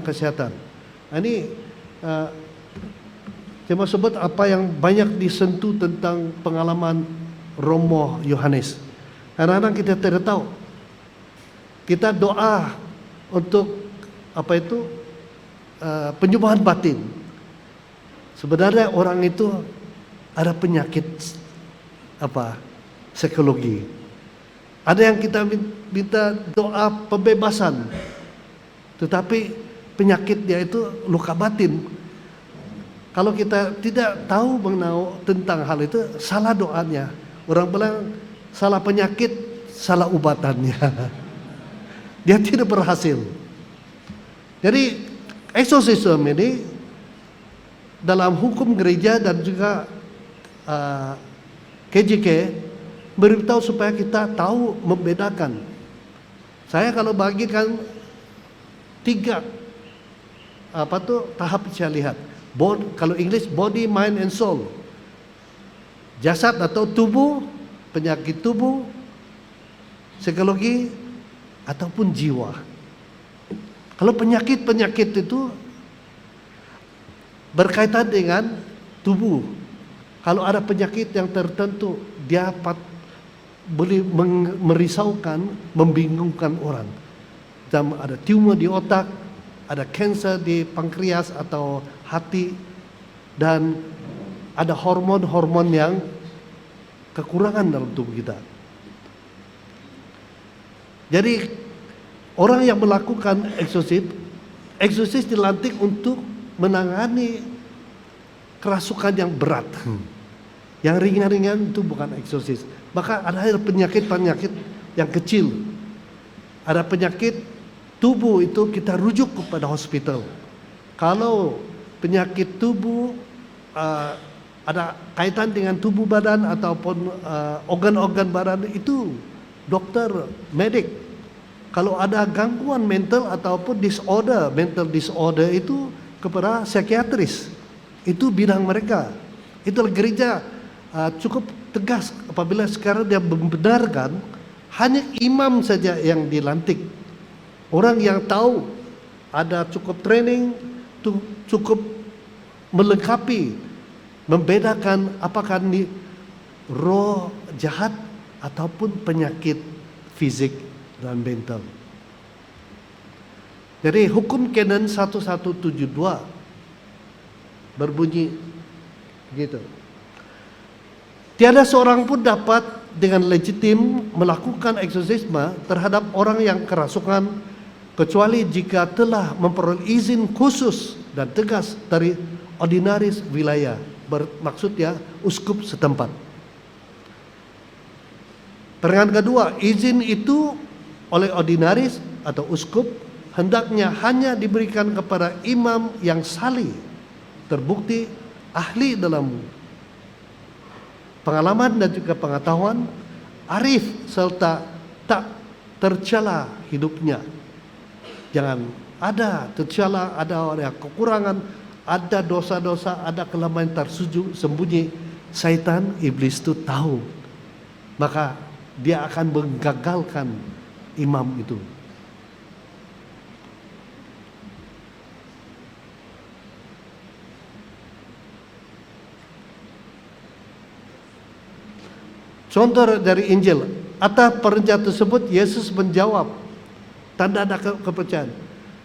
kesehatan. Ini cuma sebut apa yang banyak disentuh tentang pengalaman Romo Yohanes. Kadang-kadang kita tidak tahu. Kita doa untuk penyembuhan batin. Sebenarnya orang itu ada penyakit psikologi. Ada yang kita minta doa pembebasan, tetapi penyakit dia itu luka batin. Kalau kita tidak tahu mengenal tentang hal itu, salah doanya. Orang bilang salah penyakit, salah obatannya. dia tidak berhasil. Jadi eksorsisme ini dalam hukum gereja dan juga KJK beritahu supaya kita tahu membedakan. Saya kalau bagikan 3 tahap saya lihat. Kalau English body, mind, and soul. Jasad atau tubuh, penyakit tubuh, psikologi, ataupun jiwa. Kalau penyakit itu berkaitan dengan tubuh. Kalau ada penyakit yang tertentu, dia boleh merisaukan, membingungkan orang. Dan ada tumor di otak, ada kanker di pankreas atau hati, dan ada hormon-hormon yang kekurangan dalam tubuh kita. Jadi orang yang melakukan eksorsis dilantik untuk menangani kerasukan yang berat. Yang ringan-ringan itu bukan eksorsis. Maka ada penyakit-penyakit yang kecil. Ada penyakit tubuh itu kita rujuk kepada hospital. Kalau penyakit tubuh ada kaitan dengan tubuh badan ataupun organ-organ badan, itu dokter, medik. Kalau ada gangguan mental ataupun mental disorder itu kepada psikiatris. Itu bidang mereka. Itu gereja cukup tegas apabila sekarang dia membenarkan hanya imam saja yang dilantik. Orang yang tahu, ada cukup training, cukup melengkapi, membedakan apakah ini roh jahat ataupun penyakit fisik dan mental. Jadi hukum Canon 1172 berbunyi gitu. Tiada seorang pun dapat dengan legitim melakukan eksorsisme terhadap orang yang kerasukan kecuali jika telah memperoleh izin khusus dan tegas dari ordinaris wilayah, maksudnya uskup setempat. Pertanyaan kedua, izin itu oleh ordinaris atau uskup hendaknya hanya diberikan kepada imam yang salih, terbukti ahli dalam pengalaman dan juga pengetahuan, arif serta tak tercela hidupnya. Jangan ada tercela, ada kekurangan, ada dosa-dosa, ada kelemahan tersembunyi. Syaitan, iblis itu tahu. Maka dia akan menggagalkan imam itu. Contoh dari Injil, atas perintah tersebut Yesus menjawab, tanda-tanda kepercayaan.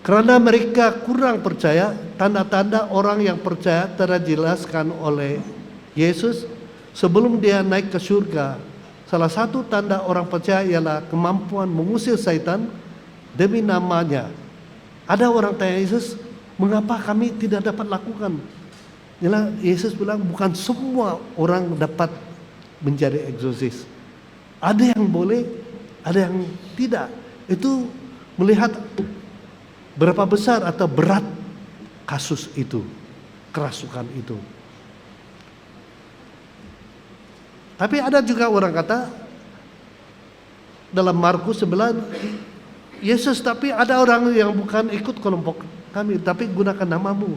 Karena mereka kurang percaya, tanda-tanda orang yang percaya telah dijelaskan oleh Yesus sebelum dia naik ke surga. Salah satu tanda orang percaya ialah kemampuan mengusir syaitan demi namanya. Ada orang tanya Yesus, mengapa kami tidak dapat lakukan? Yesus bilang, bukan semua orang dapat menjadi eksorsis. Ada yang boleh, ada yang tidak. Itu melihat berapa besar atau berat kasus itu, kerasukan itu. Tapi ada juga orang kata dalam Markus 9, Yesus, tapi ada orang yang bukan ikut kelompok kami, tapi gunakan namamu.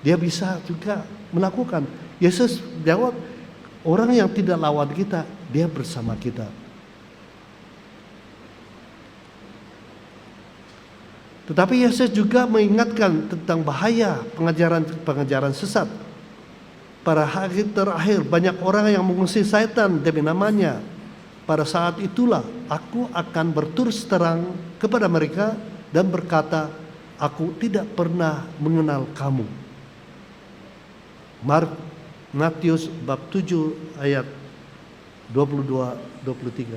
Dia bisa juga melakukan. Yesus jawab, orang yang tidak lawan kita, dia bersama kita. Tetapi Yesus juga mengingatkan tentang bahaya pengajaran sesat. Pada hari terakhir banyak orang yang mengusir syaitan demi namanya. Pada saat itulah aku akan berterus terang kepada mereka dan berkata, aku tidak pernah mengenal kamu. Matius bab 7 ayat 22-23.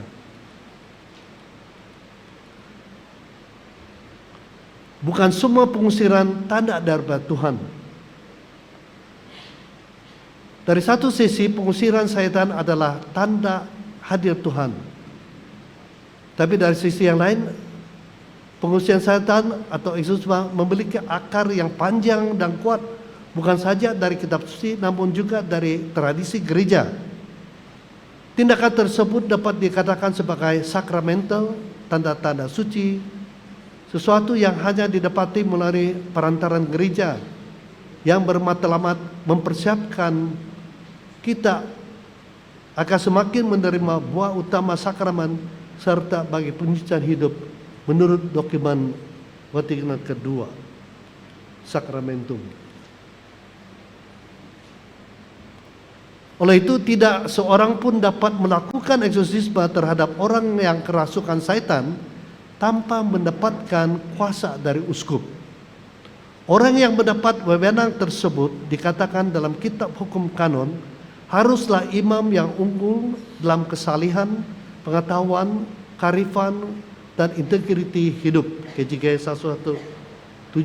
Bukan semua pengusiran tanda daripada Tuhan. Dari satu sisi pengusiran syaitan adalah tanda hadir Tuhan. Tapi dari sisi yang lain Pengusir setan atau eksorsisme memiliki akar yang panjang dan kuat, bukan saja dari kitab suci, namun juga dari tradisi gereja. Tindakan tersebut dapat dikatakan sebagai sakramental, tanda-tanda suci, sesuatu yang hanya didapati melalui perantaran gereja yang bermatlamat mempersiapkan kita akan semakin menerima buah utama sakramen serta bagi penyucian hidup menurut dokumen Vatikan kedua, Sacramentum. Oleh itu tidak seorang pun dapat melakukan eksorsisme terhadap orang yang kerasukan setan tanpa mendapatkan kuasa dari uskup. Orang yang mendapat wewenang tersebut dikatakan dalam kitab hukum kanon haruslah imam yang unggul dalam kesalihan, pengetahuan, kearifan, dan integriti hidup. KJG 1172.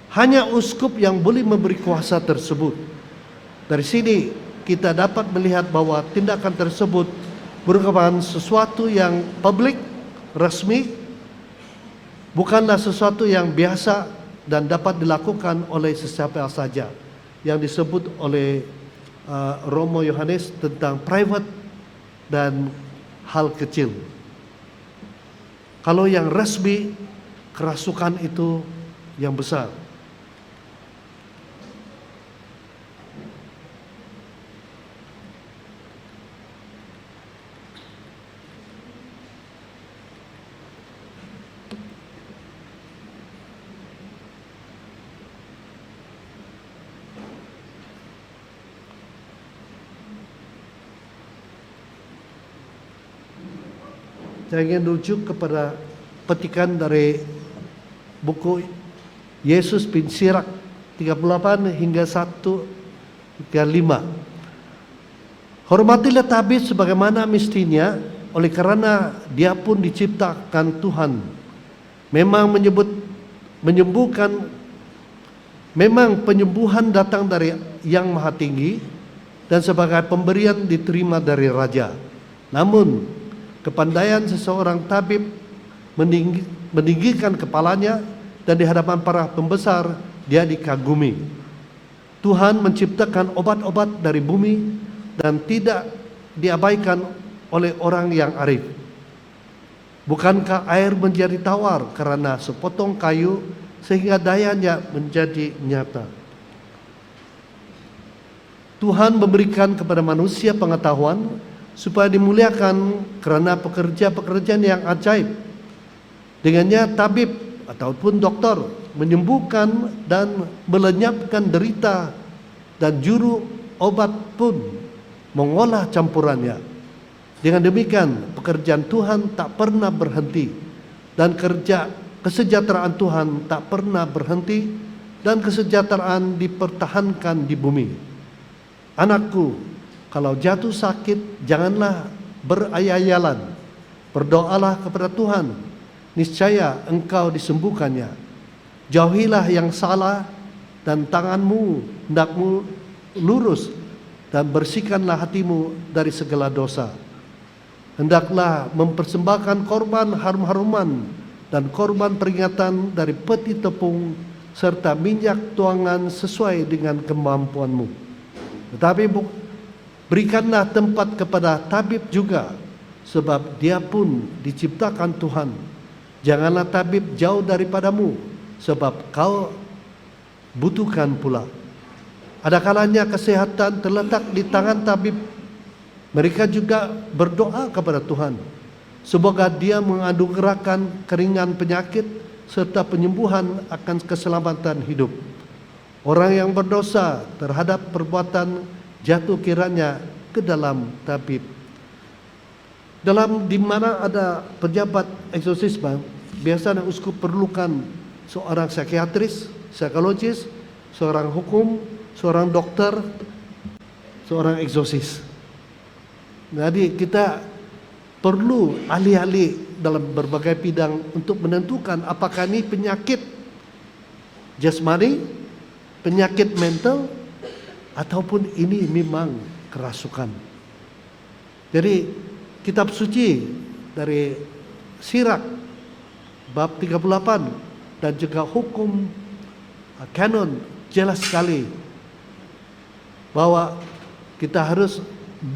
Hanya uskup yang boleh memberi kuasa tersebut. Dari sini kita dapat melihat bahwa tindakan tersebut merupakan sesuatu yang publik, resmi, bukanlah sesuatu yang biasa dan dapat dilakukan oleh sesiapa saja, yang disebut oleh Romo Yohanes tentang private dan hal kecil. Kalau yang resmi, kerasukan itu yang besar. Saya ingin rujuk kepada petikan dari buku Yesus bin Sirak 38 hingga 1:35. Hormatilah tabib sebagaimana mestinya, oleh karena dia pun diciptakan Tuhan. Memang penyembuhan datang dari Yang Maha Tinggi dan sebagai pemberian diterima dari Raja. Namun kepandaian seseorang tabib meninggikan kepalanya dan di hadapan para pembesar dia dikagumi. Tuhan menciptakan obat-obat dari bumi dan tidak diabaikan oleh orang yang arif. Bukankah air menjadi tawar karena sepotong kayu sehingga dayanya menjadi nyata? Tuhan memberikan kepada manusia pengetahuan supaya dimuliakan karena pekerjaan yang ajaib. Dengannya tabib ataupun dokter menyembuhkan dan melenyapkan derita, dan juru obat pun mengolah campurannya. Dengan demikian pekerjaan Tuhan tak pernah berhenti, dan kesejahteraan Tuhan tak pernah berhenti, dan kesejahteraan dipertahankan di bumi. Anakku, kalau jatuh sakit, janganlah berayal-ayalan. Berdoalah kepada Tuhan, niscaya engkau disembuhkannya. Jauhilah yang salah dan tanganmu hendakmu lurus, dan bersihkanlah hatimu dari segala dosa. Hendaklah mempersembahkan korban harum-haruman dan korban peringatan dari peti tepung serta minyak tuangan sesuai dengan kemampuanmu. Tetapi berikanlah tempat kepada tabib juga, sebab dia pun diciptakan Tuhan. Janganlah tabib jauh daripadamu, sebab kau butuhkan pula. Ada kalanya kesehatan terletak di tangan tabib. Mereka juga berdoa kepada Tuhan, semoga dia menganugerahkan keringan penyakit serta penyembuhan akan keselamatan hidup. Orang yang berdosa terhadap perbuatan jatuh kiranya ke dalam tabib. Di mana ada pejabat eksorsisme, biasanya uskup perlukan seorang psikiatris, psikologis, seorang hukum, seorang dokter, seorang eksorsis. Jadi kita perlu ahli-ahli dalam berbagai bidang untuk menentukan apakah ini penyakit jasmani, penyakit mental, ataupun ini memang kerasukan. Jadi kitab suci dari Sirak bab 38 dan juga hukum kanon jelas sekali bahwa kita harus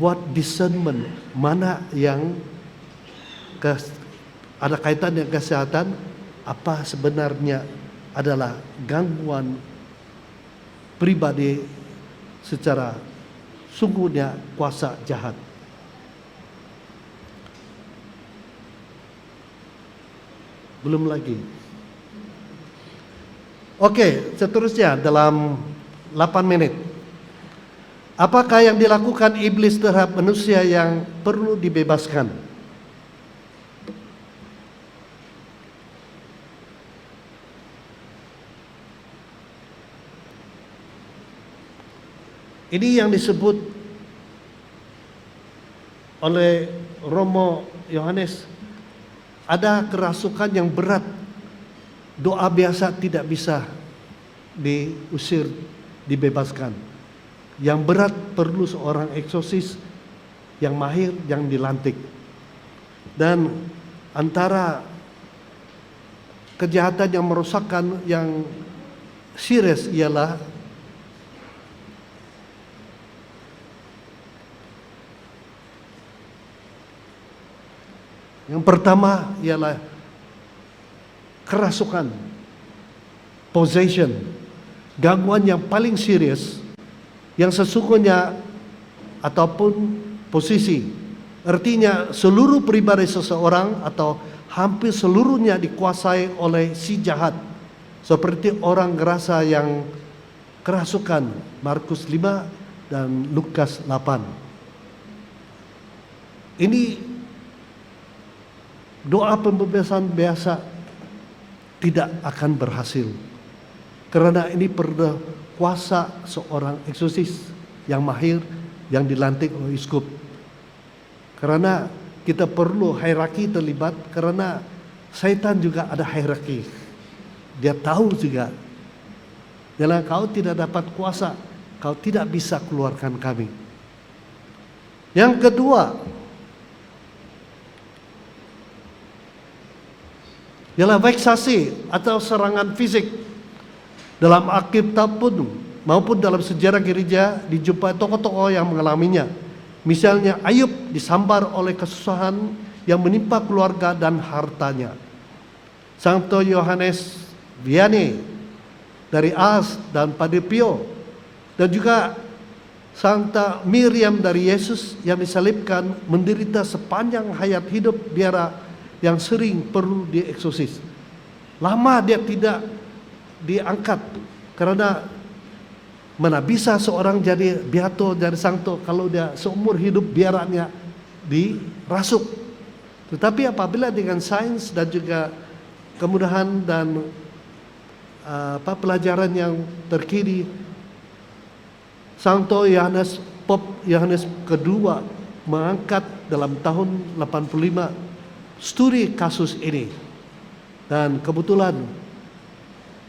buat discernment mana yang ada kaitan dengan kesehatan, apa sebenarnya adalah gangguan pribadi secara sungguhnya kuasa jahat. Belum lagi. Oke, seterusnya dalam 8 menit. Apakah yang dilakukan iblis terhadap manusia yang perlu dibebaskan? Ini yang disebut oleh Romo Yohanes, ada kerasukan yang berat. Doa biasa tidak bisa diusir, dibebaskan. Yang berat perlu seorang eksorsis yang mahir, yang dilantik. Dan antara kejahatan yang merosakkan yang serius ialah yang pertama ialah kerasukan, possession, gangguan yang paling serius yang sesungguhnya ataupun posisi. Artinya seluruh pribadi seseorang atau hampir seluruhnya dikuasai oleh si jahat. Seperti orang ngerasa yang kerasukan, Markus 5 dan Lukas 8. Ini doa pembebasan biasa tidak akan berhasil. Karena ini perlu kuasa seorang eksorsis yang mahir, yang dilantik oleh uskup. Karena kita perlu hierarki terlibat, karena Satan juga ada hierarki. Dia tahu juga, kalau kau tidak dapat kuasa, kau tidak bisa keluarkan kami. Yang kedua, ialah veksasi atau serangan fisik. Dalam Alkitab pun maupun dalam sejarah gereja dijumpai tokoh-tokoh yang mengalaminya. Misalnya Ayub disambar oleh kesusahan yang menimpa keluarga dan hartanya. Santo Yohanes Vianney dari Ars dan Padre Pio, dan juga Santa Miriam dari Yesus yang disalibkan menderita sepanjang hayat hidup biara yang sering perlu dieksorsis. Lama dia tidak diangkat karena mana bisa seorang jadi beato, jadi santo kalau dia seumur hidup biaranya dirasuk. Tetapi apabila dengan sains dan juga kemudahan dan pelajaran yang terkini, Santo Yohanes, Pop Yohanes kedua mengangkat dalam tahun 85 studi kasus ini, dan kebetulan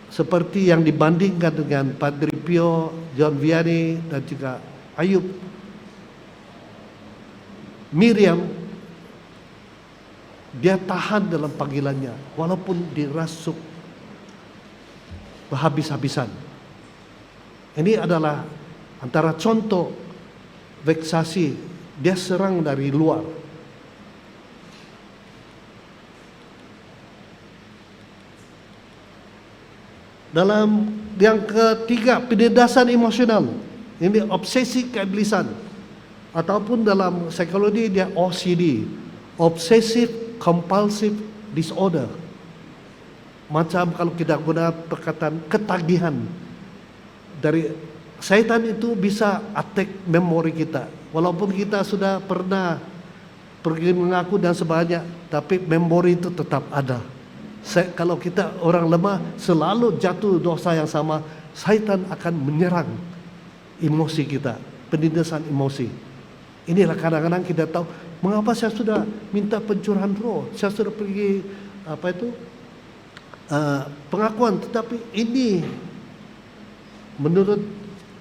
seperti yang dibandingkan dengan Padre Pio, John Vianney dan juga Ayub, Miriam dia tahan dalam panggilannya walaupun dirasuk berhabis-habisan. Ini adalah antara contoh veksasi, dia serang dari luar. Dalam yang ketiga, penindasan emosional. Ini obsesi keiblisan, ataupun dalam psikologi dia OCD, Obsessive Compulsive Disorder. Macam kalau kita guna perkataan ketagihan dari setan itu bisa attack memori kita. Walaupun kita sudah pernah pergi mengaku dan sebagainya, tapi memori itu tetap ada. Kalau kita orang lemah selalu jatuh dosa yang sama, Satan akan menyerang emosi kita, penindasan emosi. Inilah kadang-kadang kita tahu mengapa saya sudah minta pencurahan roh, saya sudah pergi pengakuan, tetapi ini menurut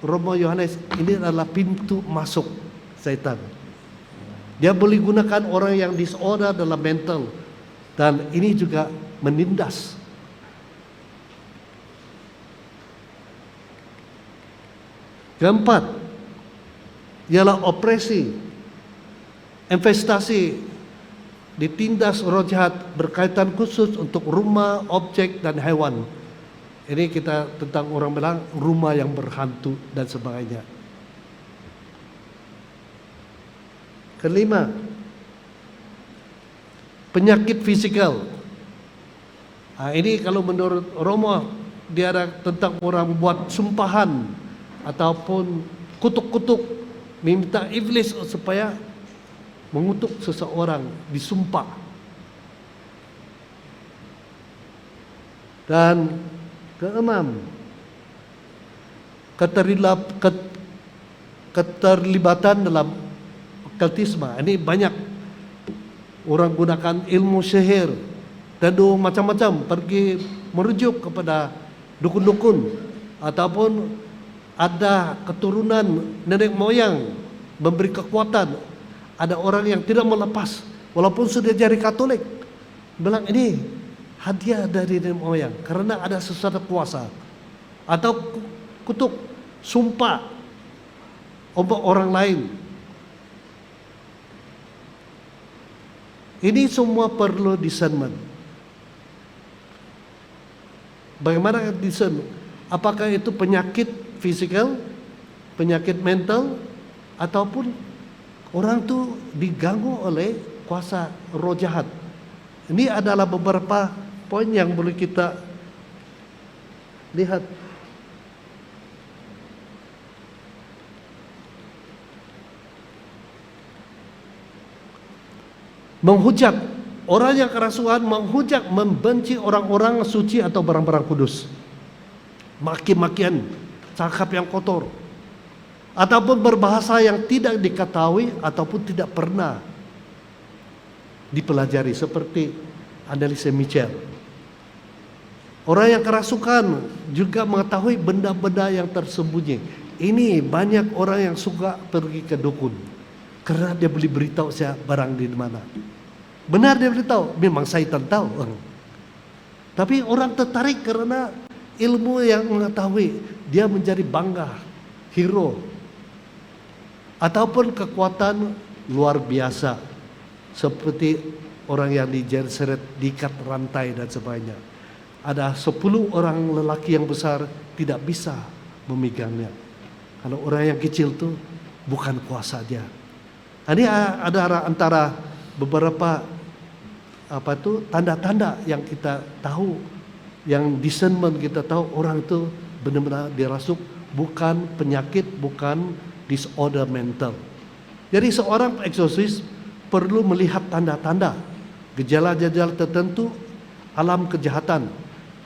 Romo Yohanes ini adalah pintu masuk Satan. Dia boleh gunakan orang yang disorder dalam mental Dan ini juga menindas. Keempat, ialah opresi, investasi ditindas roh jahat berkaitan khusus untuk rumah, objek, dan hewan. Ini kita tentang orang bilang rumah yang berhantu dan sebagainya. Kelima, penyakit fisikal. Nah, ini kalau menurut Romo, dia ada tentang orang buat sumpahan ataupun kutuk-kutuk, minta iblis supaya mengutuk seseorang, disumpah. Dan keenam, keterlibatan dalam okultisme. Ini banyak orang gunakan ilmu sihir dan macam-macam, pergi merujuk kepada dukun-dukun ataupun ada keturunan nenek moyang memberi kekuatan. Ada orang yang tidak melepas walaupun sudah jadi Katolik, bilang ini hadiah dari nenek moyang karena ada sesuatu kuasa, atau kutuk, sumpah obat orang lain. Ini semua perlu discernment. Bagaimana discern? Apakah itu penyakit fisikal, penyakit mental, ataupun orang tu diganggu oleh kuasa roh jahat. Ini adalah beberapa poin yang boleh kita lihat. Menghujat, orang yang kerasukan menghujat, membenci orang-orang suci atau barang-barang kudus. Maki-makian, cakap yang kotor, ataupun berbahasa yang tidak diketahui ataupun tidak pernah dipelajari, seperti Anneliese Michel. Orang yang kerasukan juga mengetahui benda-benda yang tersembunyi. Ini banyak orang yang suka pergi ke dukun karena dia boleh beritahu saya barang di mana. Benar dia beritahu, memang syaitan tahu. Tapi orang tertarik karena ilmu yang mengetahui, dia menjadi bangga, hero, ataupun kekuatan luar biasa, seperti orang yang diseret, diikat rantai dan sebagainya. Ada 10 orang lelaki yang besar tidak bisa memegangnya. Kalau orang yang kecil itu bukan kuasa dia. Ini ada antara beberapa tanda-tanda yang kita tahu, yang discernment kita tahu orang itu benar-benar dirasuk, bukan penyakit, bukan disorder mental. Jadi seorang eksorsis perlu melihat tanda-tanda, gejala-gejala tertentu alam kejahatan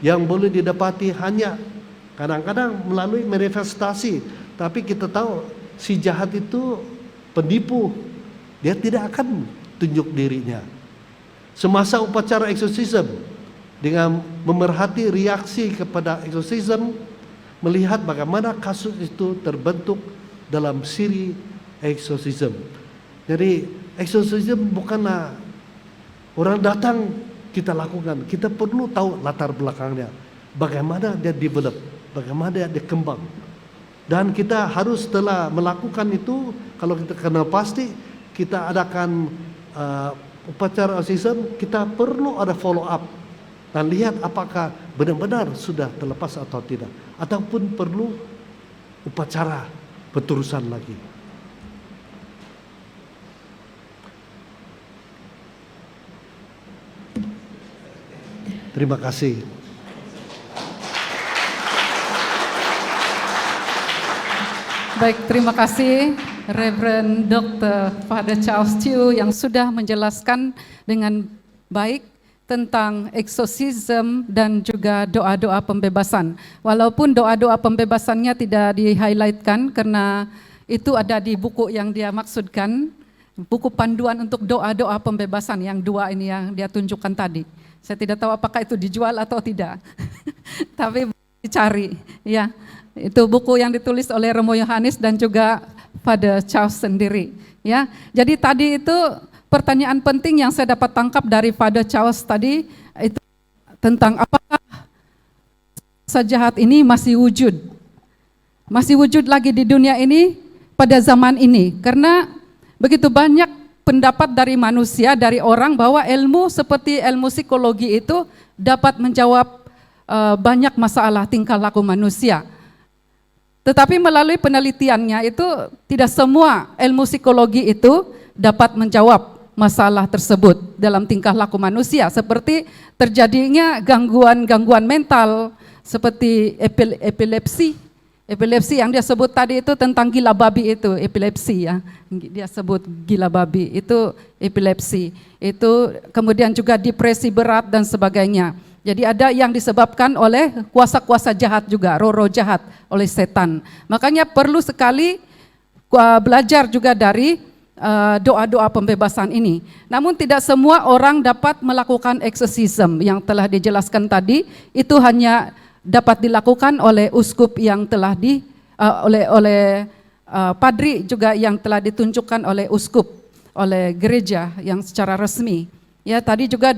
yang boleh didapati hanya kadang-kadang melalui manifestasi. Tapi kita tahu si jahat itu penipu, dia tidak akan tunjuk dirinya. Semasa upacara eksorsisme, dengan memerhati reaksi kepada eksorsisme, melihat bagaimana kasus itu terbentuk dalam siri eksorsisme. Jadi eksorsisme bukanlah orang datang kita lakukan, kita perlu tahu latar belakangnya, bagaimana dia develop, bagaimana dia kembang. Dan kita harus setelah melakukan itu, kalau kita kenal pasti, kita adakan upacara eksorsisme, kita perlu ada follow up dan lihat apakah benar-benar sudah terlepas atau tidak, ataupun perlu upacara berterusan lagi. Terima kasih. Baik, terima kasih Reverend Dr. Father Charles Chiu yang sudah menjelaskan dengan baik tentang eksorsisme dan juga doa-doa pembebasan. Walaupun doa-doa pembebasannya tidak di-highlightkan karena itu ada di buku yang dia maksudkan, buku panduan untuk doa-doa pembebasan yang 2 ini yang dia tunjukkan tadi. Saya tidak tahu apakah itu dijual atau tidak, tapi dicari. Ya, itu buku yang ditulis oleh Romo Yohanes dan juga Father Charles sendiri. Ya, jadi tadi itu pertanyaan penting yang saya dapat tangkap dari Father Charles tadi itu tentang apakah sejahat ini masih wujud lagi di dunia ini pada zaman ini, karena begitu banyak pendapat dari manusia, dari orang bahwa ilmu seperti ilmu psikologi itu dapat menjawab banyak masalah tingkah laku manusia. Tetapi melalui penelitiannya itu tidak semua ilmu psikologi itu dapat menjawab masalah tersebut dalam tingkah laku manusia, seperti terjadinya gangguan-gangguan mental seperti epilepsi yang dia sebut tadi itu tentang gila babi itu, epilepsi ya, dia sebut gila babi itu epilepsi, itu kemudian juga depresi berat dan sebagainya. Jadi ada yang disebabkan oleh kuasa-kuasa jahat juga, roh-roh jahat oleh setan. Makanya perlu sekali belajar juga dari doa-doa pembebasan ini. Namun tidak semua orang dapat melakukan eksorsisme yang telah dijelaskan tadi, itu hanya dapat dilakukan oleh uskup yang telah oleh padri juga yang telah ditunjukkan oleh uskup, oleh gereja yang secara resmi. Ya, tadi juga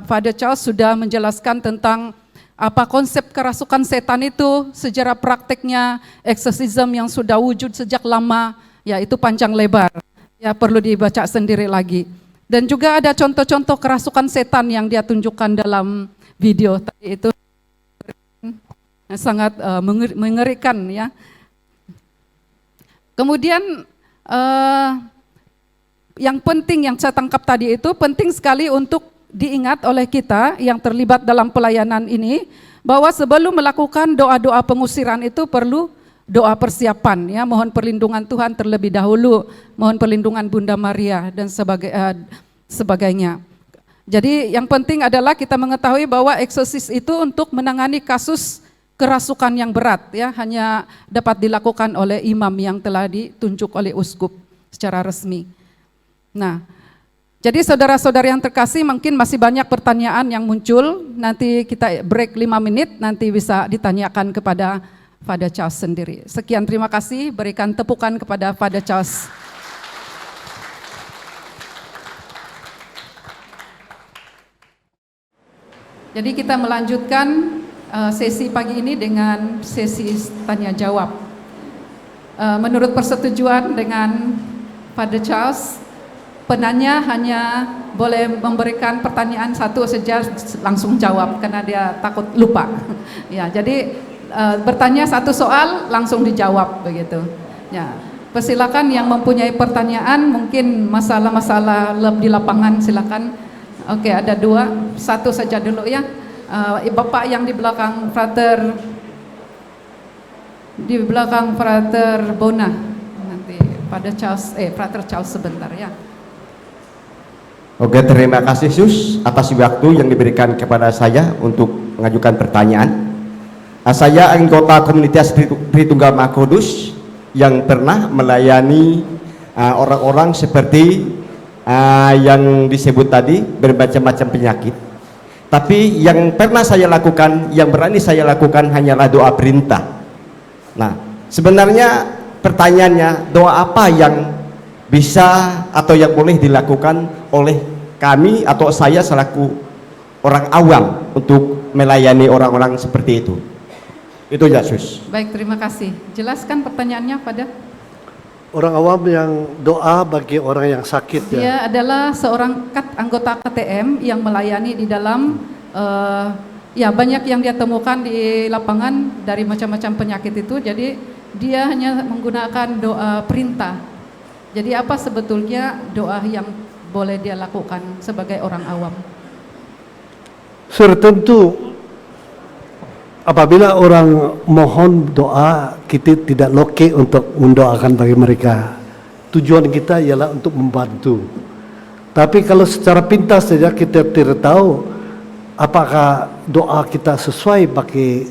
Father Charles sudah menjelaskan tentang apa konsep kerasukan setan itu, sejarah prakteknya, eksorsisme yang sudah wujud sejak lama, ya itu panjang lebar. Ya perlu dibaca sendiri lagi. Dan juga ada contoh-contoh kerasukan setan yang dia tunjukkan dalam video tadi itu sangat mengerikan ya. Kemudian yang penting yang saya tangkap tadi itu penting sekali untuk diingat oleh kita yang terlibat dalam pelayanan ini, bahwa sebelum melakukan doa-doa pengusiran itu perlu doa persiapan ya, mohon perlindungan Tuhan terlebih dahulu, mohon perlindungan Bunda Maria dan sebagainya. Jadi yang penting adalah kita mengetahui bahwa eksorsis itu untuk menangani kasus kerasukan yang berat ya, hanya dapat dilakukan oleh imam yang telah ditunjuk oleh uskup secara resmi. Nah, jadi saudara-saudara yang terkasih, mungkin masih banyak pertanyaan yang muncul, nanti kita break 5 menit, nanti bisa ditanyakan kepada Father Charles sendiri. Sekian, terima kasih, berikan tepukan kepada Father Charles. Jadi kita melanjutkan sesi pagi ini dengan sesi tanya jawab. Menurut persetujuan dengan Father Charles, penanya hanya boleh memberikan pertanyaan satu saja, langsung jawab karena dia takut lupa. Ya, jadi bertanya satu soal langsung dijawab begitu. Ya, persilakan yang mempunyai pertanyaan, mungkin masalah-masalah di lapangan silakan. Oke, ada 2, 1 saja dulu ya. Bapak yang di belakang Frater Bona, nanti pada Frater Charles sebentar ya. Oke, terima kasih Sus atas waktu yang diberikan kepada saya untuk mengajukan pertanyaan. Saya anggota komunitas Tritunggal Maha Kudus yang pernah melayani orang-orang seperti yang disebut tadi, bermacam-macam penyakit. Tapi yang pernah saya lakukan, yang berani saya lakukan hanyalah doa perintah. Nah, sebenarnya pertanyaannya, doa apa yang bisa atau yang boleh dilakukan oleh kami atau saya selaku orang awam untuk melayani orang-orang seperti itu? Itu ya Sus. Baik, terima kasih. Jelaskan pertanyaannya pada orang awam yang doa bagi orang yang sakit ya. Dia adalah seorang anggota KTM yang melayani di dalam ya banyak yang dia temukan di lapangan dari macam-macam penyakit itu. Jadi dia hanya menggunakan doa perintah. Jadi apa sebetulnya doa yang boleh dia lakukan sebagai orang awam? Sudah tentu apabila orang mohon doa, kita tidak loke untuk mendoakan bagi mereka. Tujuan kita ialah untuk membantu. Tapi kalau secara pintas saja kita tidak tahu apakah doa kita sesuai bagi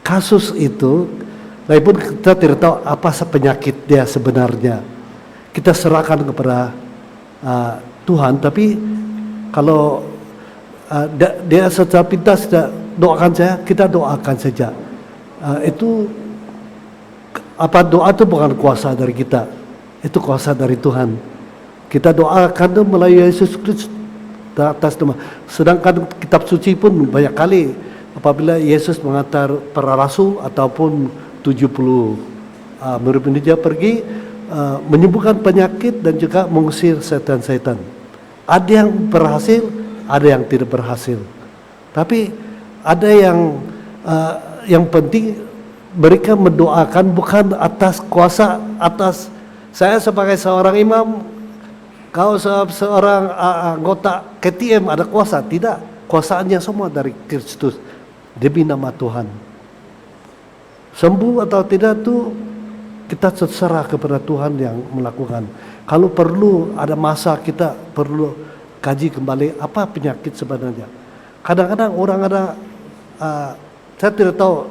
kasus itu, lagipun kita tidak tahu apa penyakit dia sebenarnya. Kita serahkan kepada Tuhan. Tapi kalau dia secara pintas doakan saya, kita doakan saja. Itu apa, doa itu bukan kuasa dari kita, itu kuasa dari Tuhan. Kita doakan melalui Yesus Kristus atas nama. Sedangkan kitab suci pun banyak kali apabila Yesus mengantar para rasul ataupun 70 murid-murid dia pergi menyembuhkan penyakit dan juga mengusir setan-setan. Ada yang berhasil, ada yang tidak berhasil. Tapi ada yang penting mereka mendoakan bukan atas kuasa, atas saya sebagai seorang imam, kau seorang anggota KTM ada kuasa. Tidak, kuasaannya semua dari Kristus demi nama Tuhan. Sembuh atau tidak itu kita terserah kepada Tuhan yang melakukan. Kalau perlu ada masa kita perlu kaji kembali apa penyakit sebenarnya. Kadang-kadang orang ada, saya tidak tahu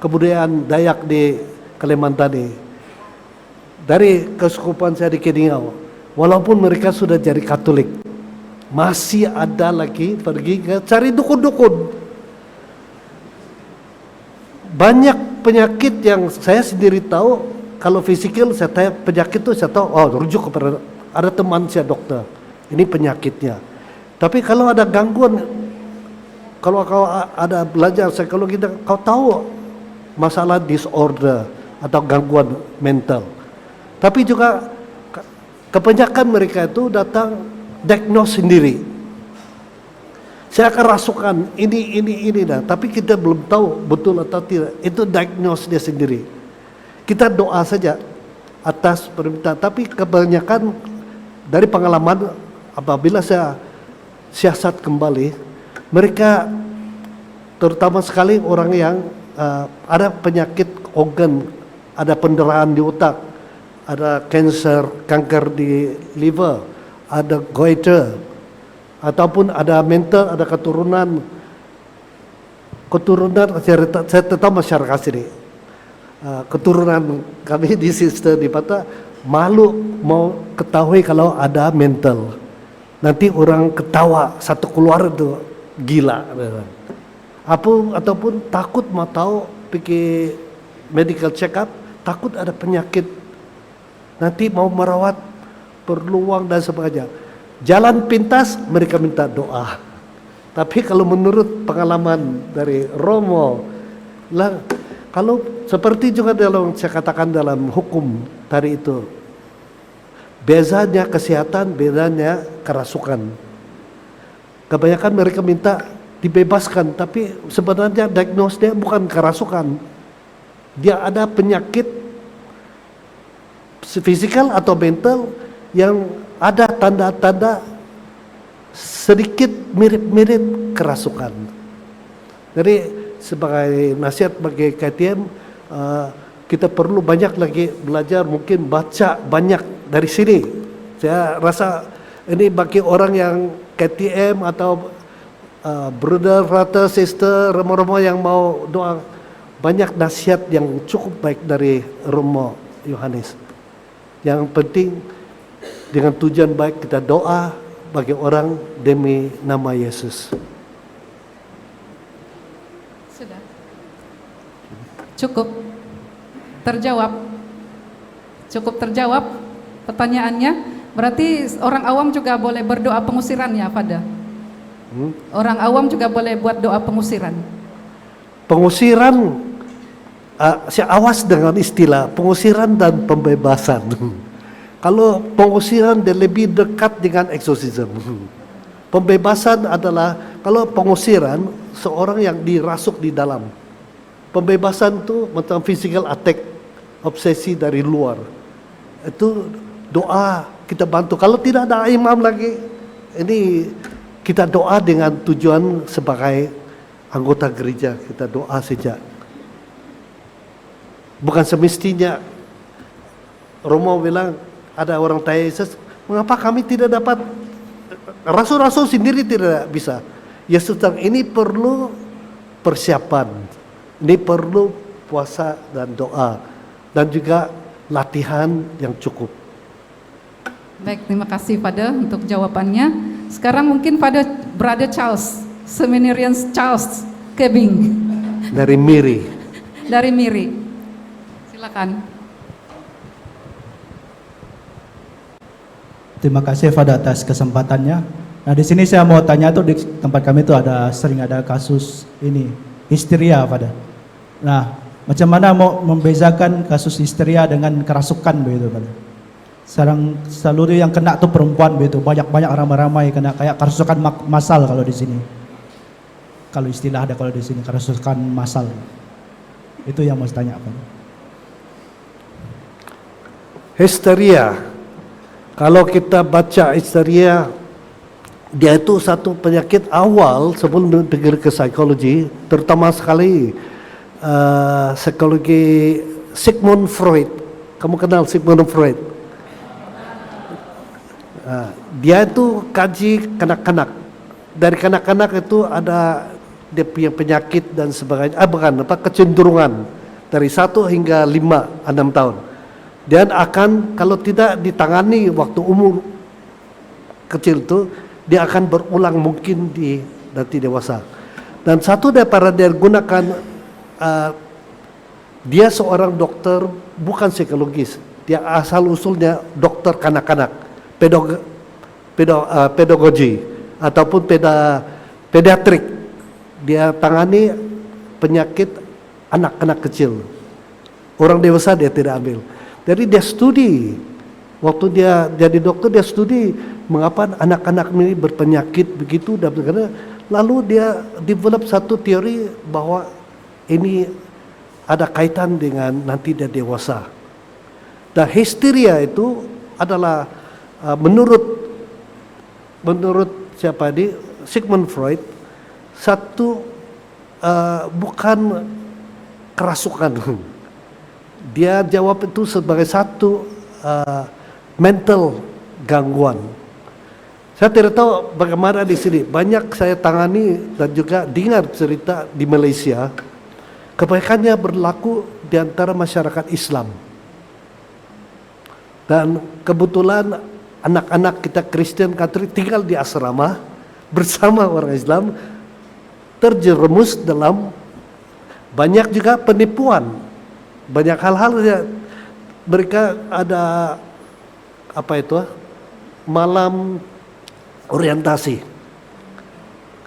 kebudayaan Dayak di Kalimantan ini. Dari keuskupan saya di Kedingau, walaupun mereka sudah jadi Katolik, masih ada lagi pergi ke cari dukun-dukun. Banyak penyakit yang saya sendiri tahu. Kalau fisikal saya tanya penyakit itu saya tahu, oh rujuk kepada ada teman saya dokter, ini penyakitnya. Tapi kalau ada gangguan, kalau kau ada belajar psikologi, kau tahu masalah disorder atau gangguan mental. Tapi juga kebanyakan mereka itu datang diagnose sendiri. Saya akan rasukan ini dah, tapi kita belum tahu betul atau tidak. Itu diagnose dia sendiri. Kita doa saja atas permintaan, tapi kebanyakan dari pengalaman apabila saya siasat kembali, mereka terutama sekali orang yang ada penyakit organ, ada pendarahan di otak, ada kanker di liver, ada goiter, ataupun ada mental, ada keturunan saya tahu masyarakat sini. Keturunan kami di sister di Pata malu mau ketahui kalau ada mental. Nanti orang ketawa satu keluarga itu gila. Ataupun takut mau tahu pergi medical check up, takut ada penyakit. Nanti mau merawat perlu uang dan sebagainya. Jalan pintas mereka minta doa. Tapi kalau menurut pengalaman dari Romo lah, kalau seperti juga dalam saya katakan dalam hukum tadi itu, bezanya kesehatan, bedanya kerasukan. Kebanyakan mereka minta dibebaskan, tapi sebenarnya diagnosnya bukan kerasukan. Dia ada penyakit fisikal atau mental yang ada tanda-tanda sedikit mirip-mirip kerasukan. Jadi sebagai nasihat bagi KTM, kita perlu banyak lagi belajar, mungkin baca banyak dari sini. Saya rasa ini bagi orang yang KTM atau brother, sister, romo-romo yang mau doa, banyak nasihat yang cukup baik dari Romo Yohanes. Yang penting dengan tujuan baik kita doa bagi orang demi nama Yesus. Sudah. Cukup terjawab. Cukup terjawab pertanyaannya. Berarti orang awam juga boleh berdoa pengusiran ya, Pada? Orang awam juga boleh buat doa pengusiran. Pengusiran, saya awas dengan istilah pengusiran dan pembebasan. Kalau pengusiran dia lebih dekat dengan eksorsisme. Pembebasan adalah kalau pengusiran seorang yang dirasuk di dalam. Pembebasan itu macam physical attack, obsesi dari luar. Itu doa kita bantu. Kalau tidak ada imam lagi, ini kita doa dengan tujuan sebagai anggota gereja, kita doa saja. Bukan semestinya Romo bilang ada orang tanya Yesus, mengapa kami tidak dapat, rasul-rasul sendiri tidak bisa. Yesus bilang ini perlu persiapan, ini perlu puasa dan doa, dan juga latihan yang cukup. Baik, terima kasih Pada untuk jawabannya. Sekarang mungkin pada Brother Charles, Seminarian Charles Kebing. Dari Miri. Dari Miri. Silakan. Terima kasih Father atas kesempatannya. Nah di sini saya mau tanya tuh, di tempat kami tuh sering ada kasus ini histeria, Father. Nah macam mana mau membezakan kasus histeria dengan kerasukan begitu, Father? Sekarang selalu yang kena tuh perempuan begitu, banyak ramai-ramai kena kayak kerasukan massal kalau di sini. Kalau istilah ada kalau di sini kerasukan massal. Itu yang mau saya tanya, Father. Histeria. Kalau kita baca histeria, dia itu satu penyakit awal sebelum pergi ke psikologi, terutama sekali psikologi Sigmund Freud. Kamu kenal Sigmund Freud? Dia itu kaji kanak-kanak. Dari kanak-kanak itu ada dia punya penyakit dan sebagainya. Kecenderungan dari 1 hingga 5-6 tahun. Dan akan kalau tidak ditangani waktu umur kecil itu, dia akan berulang mungkin di nanti dewasa. Dan satu daripada dia gunakan, dia seorang dokter bukan psikologis, dia asal usulnya dokter kanak-kanak, pedagogi ataupun pediatrik. Dia tangani penyakit anak-anak kecil, orang dewasa dia tidak ambil. Jadi dia studi, waktu dia jadi dokter dia studi mengapa anak-anak ini berpenyakit begitu dan karena lalu dia develop satu teori bahwa ini ada kaitan dengan nanti dia dewasa. Dan histeria itu adalah menurut siapa di Sigmund Freud satu bukan kerasukan. Dia jawab itu sebagai satu mental gangguan. Saya tidak tahu bagaimana di sini. Banyak saya tangani dan juga dengar cerita di Malaysia. Kebanyakannya berlaku di antara masyarakat Islam. Dan kebetulan anak-anak kita Kristen Katolik tinggal di asrama bersama orang Islam, terjerumus dalam banyak juga penipuan. Banyak hal-hal mereka ada malam orientasi.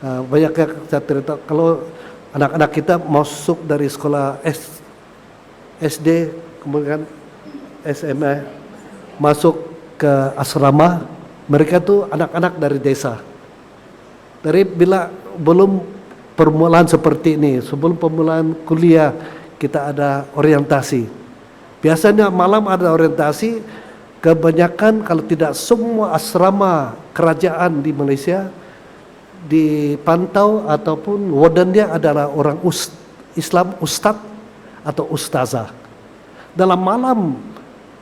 Banyak saya cerita kalau anak-anak kita masuk dari sekolah SD kemudian SMA masuk ke asrama, mereka tuh anak-anak dari desa. Dari bila belum permulaan seperti ini, sebelum permulaan kuliah kita ada orientasi. Biasanya malam ada orientasi, kebanyakan kalau tidak semua asrama kerajaan di Malaysia dipantau ataupun wardennya adalah orang Islam, ustadz atau ustazah. Dalam malam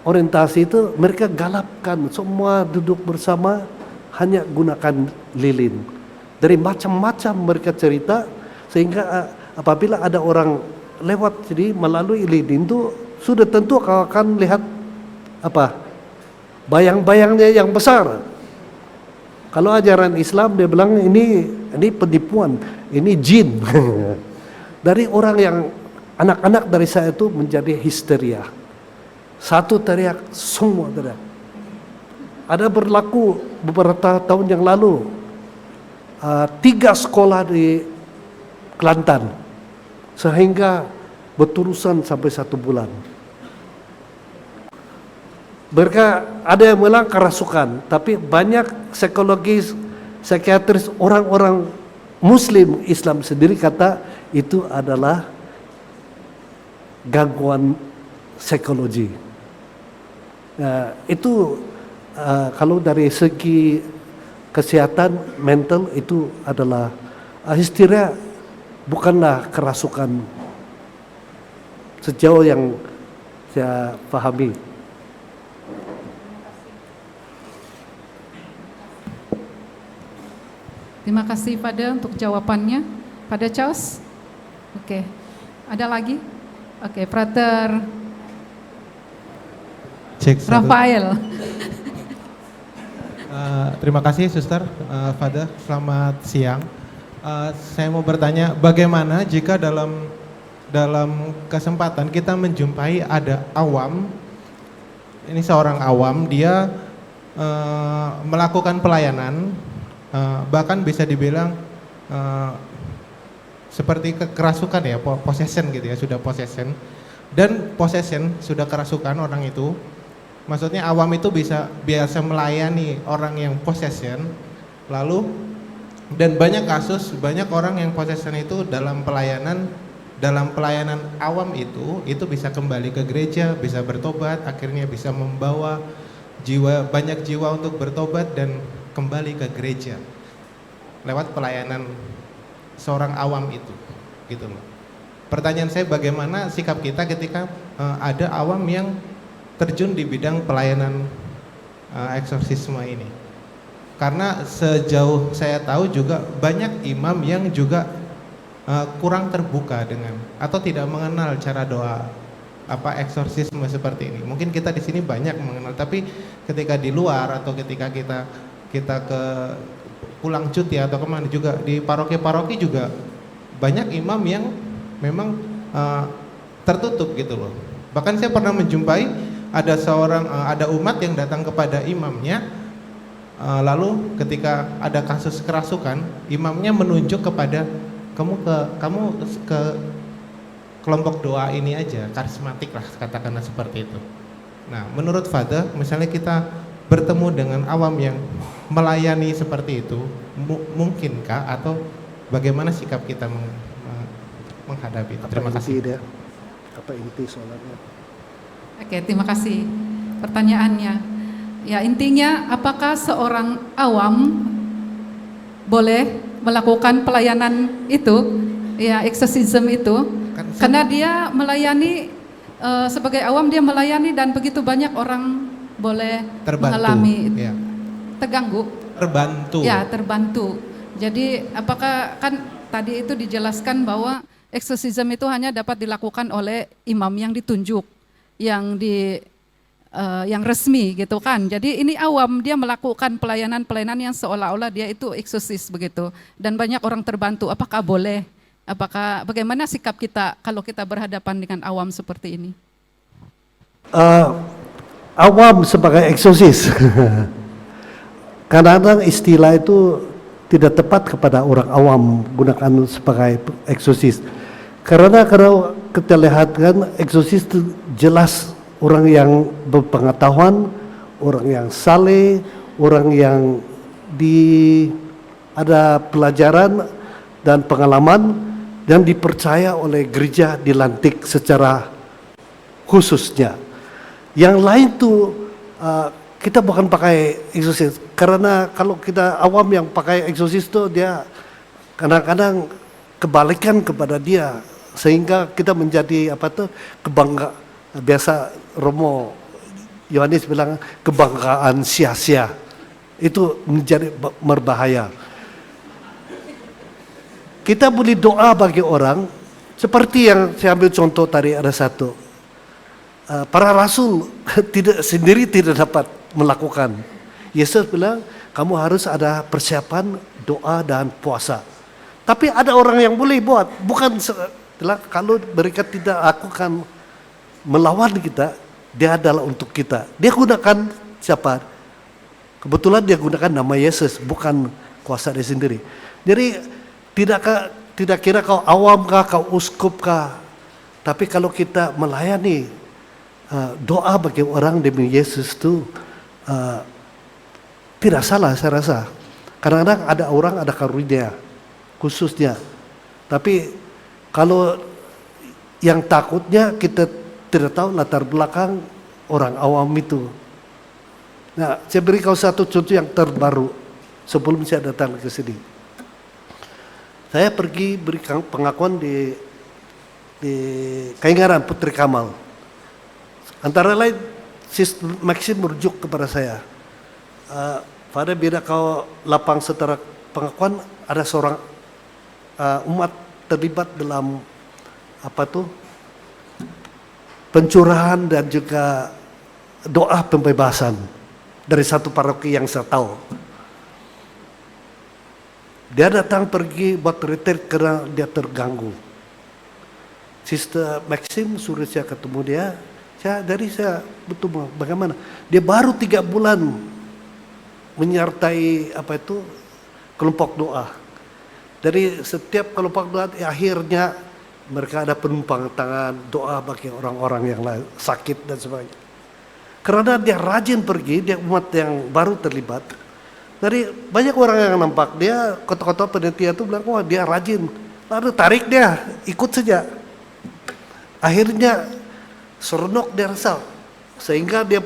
orientasi itu mereka galapkan semua duduk bersama hanya gunakan lilin. Dari macam-macam mereka cerita sehingga apabila ada orang lewat jadi melalui lilin itu sudah tentu akan lihat bayang-bayangnya yang besar. Kalau ajaran Islam dia bilang ini penipuan, ini jin. Dari orang yang anak-anak dari saya itu menjadi histeria. Satu teriak, semua teriak. Ada berlaku beberapa tahun yang lalu 3 sekolah di Kelantan. Sehingga berterusan sampai 1 bulan. Mereka ada yang bilang kerasukan, tapi banyak psikologis, psikiatris, orang-orang Muslim Islam sendiri kata itu adalah gangguan psikologi. Itu kalau dari segi kesehatan mental itu adalah histeria. Bukanlah kerasukan sejauh yang saya pahami. Terima kasih Pada untuk jawabannya. Pada Charles? Oke. Ada lagi? Oke, Frater Rafael. Terima kasih Suster, Pada. Selamat siang. Saya mau bertanya, bagaimana jika dalam kesempatan kita menjumpai ada awam, ini seorang awam, dia melakukan pelayanan, bahkan bisa dibilang seperti kerasukan ya, possession gitu ya, sudah possession. Dan possession sudah kerasukan orang itu, maksudnya awam itu biasa melayani orang yang possession, lalu dan banyak kasus, banyak orang yang possession itu dalam pelayanan awam itu bisa kembali ke gereja, bisa bertobat, akhirnya bisa membawa banyak jiwa untuk bertobat dan kembali ke gereja lewat pelayanan seorang awam itu, gitu loh. Pertanyaan saya, bagaimana sikap kita ketika ada awam yang terjun di bidang pelayanan eksorsisme ini? Karena sejauh saya tahu juga banyak imam yang juga kurang terbuka dengan atau tidak mengenal cara doa eksorsisme seperti ini. Mungkin kita di sini banyak mengenal, tapi ketika di luar atau ketika kita ke pulang cuti atau kemana juga di paroki-paroki juga banyak imam yang memang tertutup gitu loh. Bahkan saya pernah menjumpai ada umat yang datang kepada imamnya, lalu ketika ada kasus kerasukan, imamnya menunjuk kepada kamu ke kelompok doa ini aja, karismatik lah katakanlah seperti itu. Nah, menurut Father, misalnya kita bertemu dengan awam yang melayani seperti itu, mungkinkah atau bagaimana sikap kita menghadapi? Terima kasih. Apa inti soalnya? Oke, terima kasih pertanyaannya. Ya, intinya apakah seorang awam boleh melakukan pelayanan itu, ya exorcism itu, karena dia melayani sebagai awam, dia melayani dan begitu banyak orang boleh mengalami terbantu. Ya, terbantu. Jadi apakah, kan tadi itu dijelaskan bahwa exorcism itu hanya dapat dilakukan oleh imam yang ditunjuk, yang resmi gitu kan. Jadi ini awam, dia melakukan pelayanan yang seolah-olah dia itu eksorsis begitu, dan banyak orang terbantu. Apakah boleh? Bagaimana sikap kita kalau kita berhadapan dengan awam seperti ini? Awam sebagai eksorsis, kadang-kadang istilah itu tidak tepat kepada orang awam gunakan sebagai eksorsis. Karena kalau kita lihat kan, eksorsis itu jelas orang yang berpengetahuan, orang yang saleh, orang yang ada pelajaran dan pengalaman dan dipercaya oleh gereja, dilantik secara khususnya. Yang lain tuh kita bukan pakai eksorsis, karena kalau kita awam yang pakai eksorsis tuh dia kadang-kadang kebalikan kepada dia, sehingga kita menjadi kebanggaan. Biasa Romo Yohanes bilang kebanggaan sia-sia, itu menjadi berbahaya. Kita boleh doa bagi orang seperti yang saya ambil contoh tadi, ada satu para rasul sendiri tidak dapat melakukan. Yesus bilang kamu harus ada persiapan doa dan puasa. Tapi ada orang yang boleh buat, bukan kalau mereka tidak lakukan melawan kita, dia adalah untuk kita. Dia gunakan siapa? Kebetulan dia gunakan nama Yesus, bukan kuasa dia sendiri. Jadi tidak kira kau awam kah, kau uskup kah, tapi kalau kita melayani doa bagi orang demi Yesus itu tidak salah saya rasa. Kadang-kadang ada orang ada karunia khususnya, tapi kalau yang takutnya kita tidak tahu latar belakang orang awam itu. Nah, saya beri kau satu contoh yang terbaru sebelum saya datang ke sini. Saya pergi beri pengakuan di Kaingaran Putri Kamal. Antara lain, Sister Maxim merujuk kepada saya. Pada beda kau lapang setara pengakuan, ada seorang umat terlibat dalam pencurahan dan juga doa pembebasan dari satu paroki yang saya tahu. Dia datang pergi buat retreat karena dia terganggu. Sister Maxim suruh saya ketemu dia. Saya betul bagaimana? Dia baru 3 bulan menyertai kelompok doa. Dari setiap kelompok doa akhirnya mereka ada penumpang tangan doa bagi orang-orang yang sakit dan sebagainya. Karena dia rajin pergi, dia umat yang baru terlibat. Dari banyak orang yang nampak dia kota-kota penitia itu bilang, wah dia rajin. Lalu tarik dia, ikut saja. Akhirnya serenok dia rasa, sehingga dia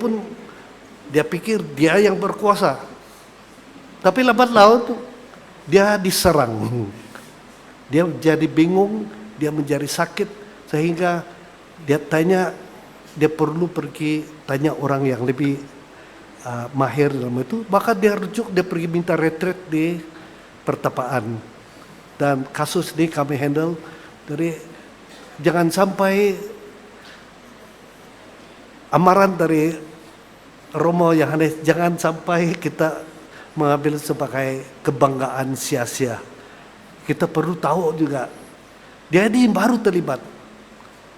pikir dia yang berkuasa. Tapi lambat laun dia diserang. Dia jadi bingung, dia menjadi sakit, sehingga dia perlu pergi tanya orang yang lebih mahir dalam itu. Maka dia pergi minta retreat di pertapaan. Dan kasus ini kami handle dari jangan sampai amaran dari Romo Yohanes, jangan sampai kita mengambil sebagai kebanggaan sia-sia. Kita perlu tahu juga, dia ini baru terlibat.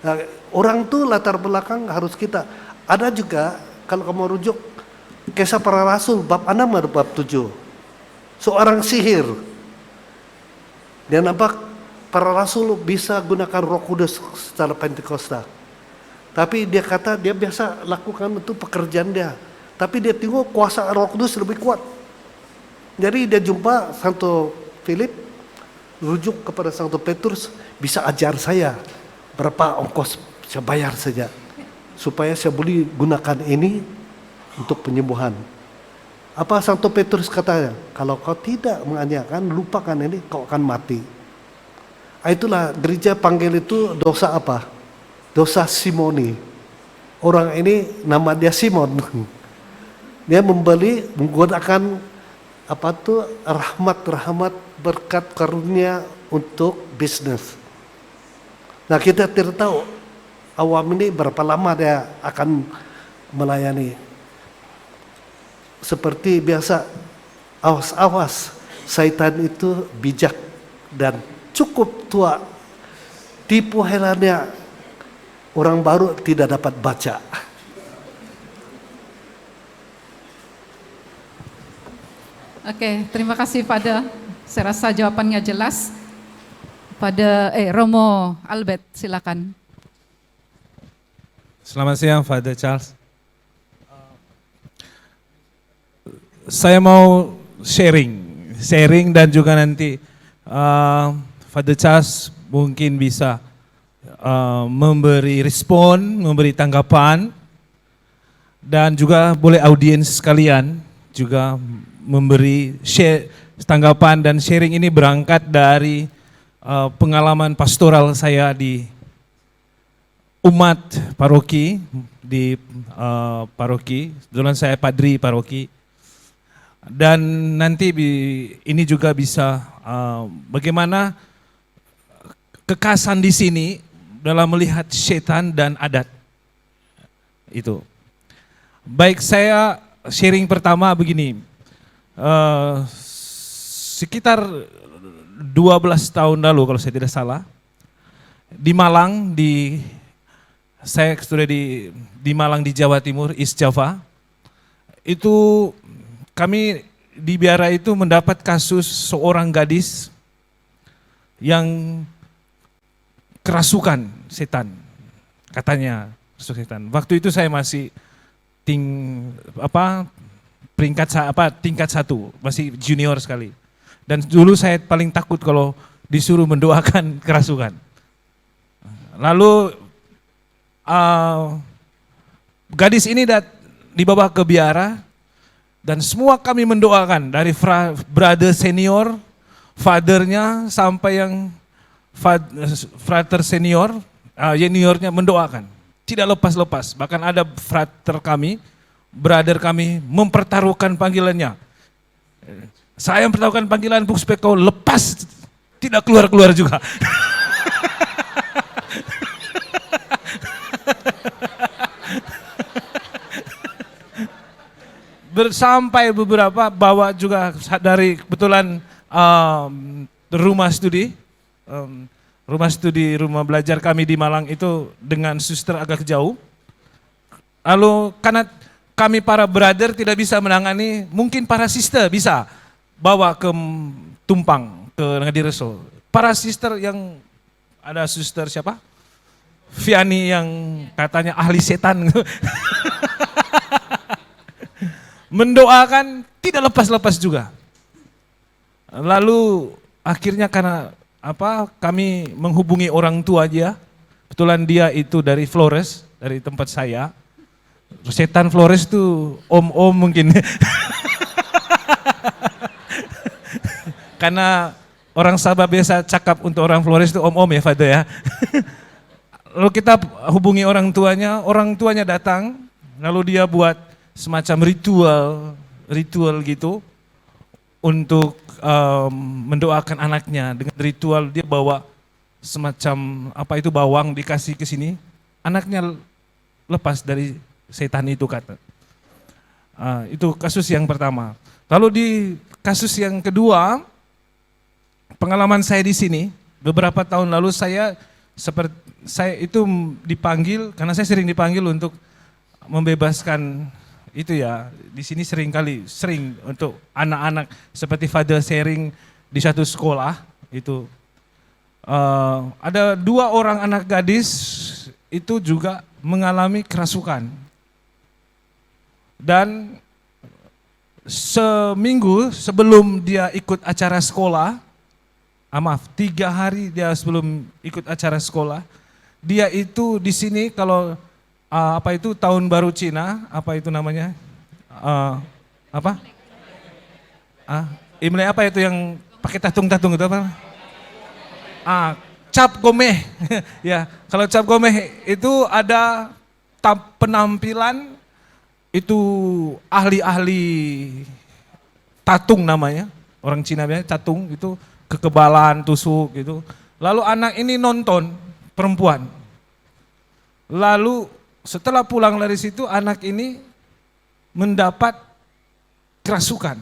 Nah, orang tuh latar belakang harus kita. Ada juga, kalau kamu rujuk, Kisah Para Rasul, bab 6 atau bab 7. Seorang sihir. Dia nampak para rasul bisa gunakan Roh Kudus secara Pentakosta. Tapi dia kata dia biasa lakukan itu pekerjaan dia. Tapi dia tengok kuasa Roh Kudus lebih kuat. Jadi dia jumpa Santo Philip, rujuk kepada Santo Petrus, bisa ajar saya berapa ongkos saya bayar saja. Supaya saya boleh gunakan ini untuk penyembuhan. Apa Santo Petrus katanya? Kalau kau tidak mengajarkan, lupakan ini, kau akan mati. Itulah gereja panggil itu dosa apa? Dosa simoni. Orang ini nama dia Simon. Dia menggunakan rahmat berkat karunia untuk bisnis. Nah, kita tidak tahu awam ini berapa lama dia akan melayani. Seperti biasa, awas-awas, Satan itu bijak dan cukup tua. Tipu herannya orang baru tidak dapat baca. Oke, terima kasih pada. Saya rasa jawabannya jelas. Pada Romo Albert, silakan. Selamat siang, Father Charles. Saya mau sharing dan juga nanti Father Charles mungkin bisa memberi respon, memberi tanggapan, dan juga boleh audiens sekalian juga memberi tanggapan, dan sharing ini berangkat dari pengalaman pastoral saya di umat paroki, di paroki. Kebetulan saya padri paroki. Dan nanti ini juga bisa bagaimana kekasan di sini dalam melihat setan dan adat. Itu. Baik, saya sharing pertama begini. Sekitar 12 tahun lalu kalau saya tidak salah, di Malang, saya sudah di Malang di Jawa Timur, East Java. Itu kami di biara itu mendapat kasus seorang gadis yang kerasukan setan, katanya kerasukan setan. Waktu itu saya masih tingkat 1, masih junior sekali. Dan dulu saya paling takut kalau disuruh mendoakan kerasukan. Lalu gadis ini dibawa ke biara. Dan semua kami mendoakan, dari brother senior, fathernya, sampai yang frater senior, juniornya mendoakan. Tidak lepas-lepas, bahkan ada frater kami, brother kami mempertaruhkan panggilannya. Saya mempertaruhkan panggilan supaya kau lepas, tidak keluar-keluar juga. Sampai beberapa bawa juga dari kebetulan rumah belajar kami di Malang itu dengan suster agak jauh. Lalu karena kami para brother tidak bisa menangani, mungkin para sister bisa bawa ke Tumpang, ke Ngadireso. Para sister yang ada suster siapa? Viani yang katanya ahli setan. Mendoakan tidak lepas-lepas juga. Lalu akhirnya karena kami menghubungi orang tua dia. Kebetulan dia itu dari Flores, dari tempat saya. Setan Flores tuh om-om mungkin. Karena orang Sabah biasa cakap untuk orang Flores itu om-om ya Father ya. Lalu kita hubungi orang tuanya datang, lalu dia buat semacam ritual gitu untuk mendoakan anaknya. Dengan ritual dia bawa semacam bawang dikasih ke sini, anaknya lepas dari setan itu kata. Itu kasus yang pertama. Lalu di kasus yang kedua, pengalaman saya di sini beberapa tahun lalu saya itu dipanggil karena saya sering dipanggil untuk membebaskan itu ya. Di sini sering untuk anak-anak seperti father sharing di satu sekolah itu. Ada 2 orang anak gadis itu juga mengalami kerasukan. Dan seminggu sebelum dia ikut acara sekolah, 3 hari dia sebelum ikut acara sekolah, dia itu di sini kalau tahun baru Cina, itu namanya? Imlek apa itu yang pakai tatung-tatung itu apa? Cap gomeh. Ya, kalau cap gomeh itu ada penampilan itu ahli-ahli tatung namanya. Orang Cina biasanya tatung itu kekebalan, tusuk gitu. Lalu anak ini nonton perempuan. Lalu setelah pulang dari situ anak ini mendapat kerasukan.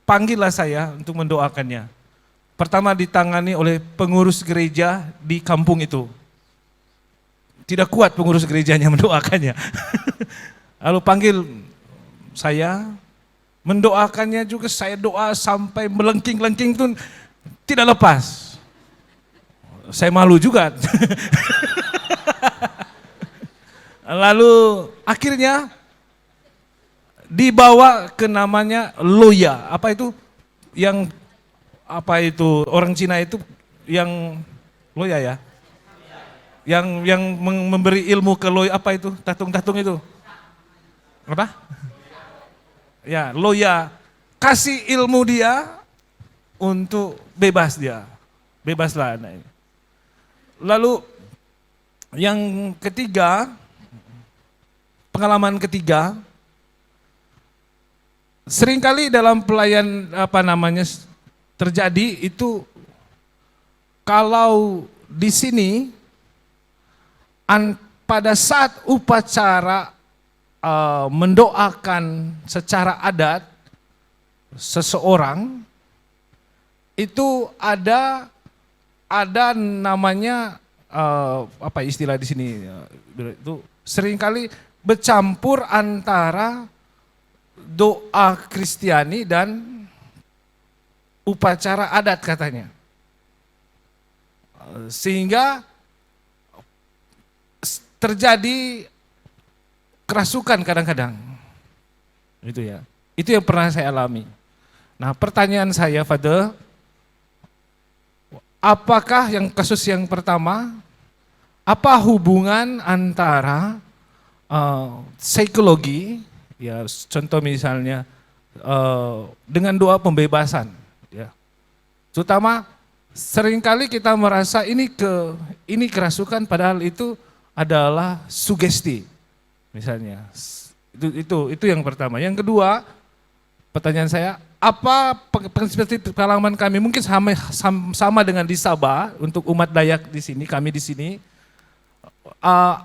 Panggillah saya untuk mendoakannya. Pertama ditangani oleh pengurus gereja di kampung itu. Tidak kuat pengurus gerejanya mendoakannya. Lalu panggil saya, mendoakannya juga saya doa sampai melengking-lengking itu tidak lepas. Saya malu juga. Lalu akhirnya dibawa ke namanya loya. Orang Cina itu yang loya ya? Yang memberi ilmu ke loya tatung-tatung itu. Apa? Ya, loya. Kasih ilmu dia untuk bebas dia. Bebaslah anak ini. Lalu yang ketiga, pengalaman ketiga, seringkali dalam pelayan terjadi itu kalau di sini pada saat upacara mendoakan secara adat seseorang itu ada namanya istilah di sini itu seringkali bercampur antara doa Kristiani dan upacara adat katanya. Sehingga terjadi kerasukan kadang-kadang. Itu ya. Itu yang pernah saya alami. Nah, pertanyaan saya, Father, apakah yang kasus yang pertama, apa hubungan antara psikologi, ya contoh misalnya dengan doa pembebasan, ya. Terutama seringkali kita merasa ini kerasukan padahal itu adalah sugesti. Misalnya, itu yang pertama. Yang kedua, pertanyaan saya, apa seperti pengalaman kami mungkin sama dengan di Sabah untuk umat Dayak di sini, kami di sini,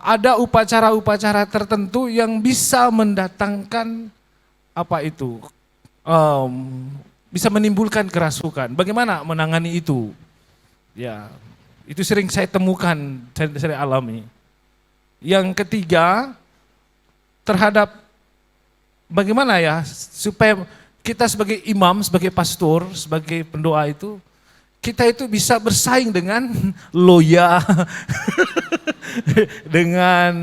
ada upacara-upacara tertentu yang bisa mendatangkan bisa menimbulkan kerasukan. Bagaimana menangani itu? Ya, itu sering saya temukan, saya alami. Yang ketiga, terhadap bagaimana ya supaya kita sebagai imam, sebagai pastor, sebagai pendoa itu, kita itu bisa bersaing dengan loya, dengan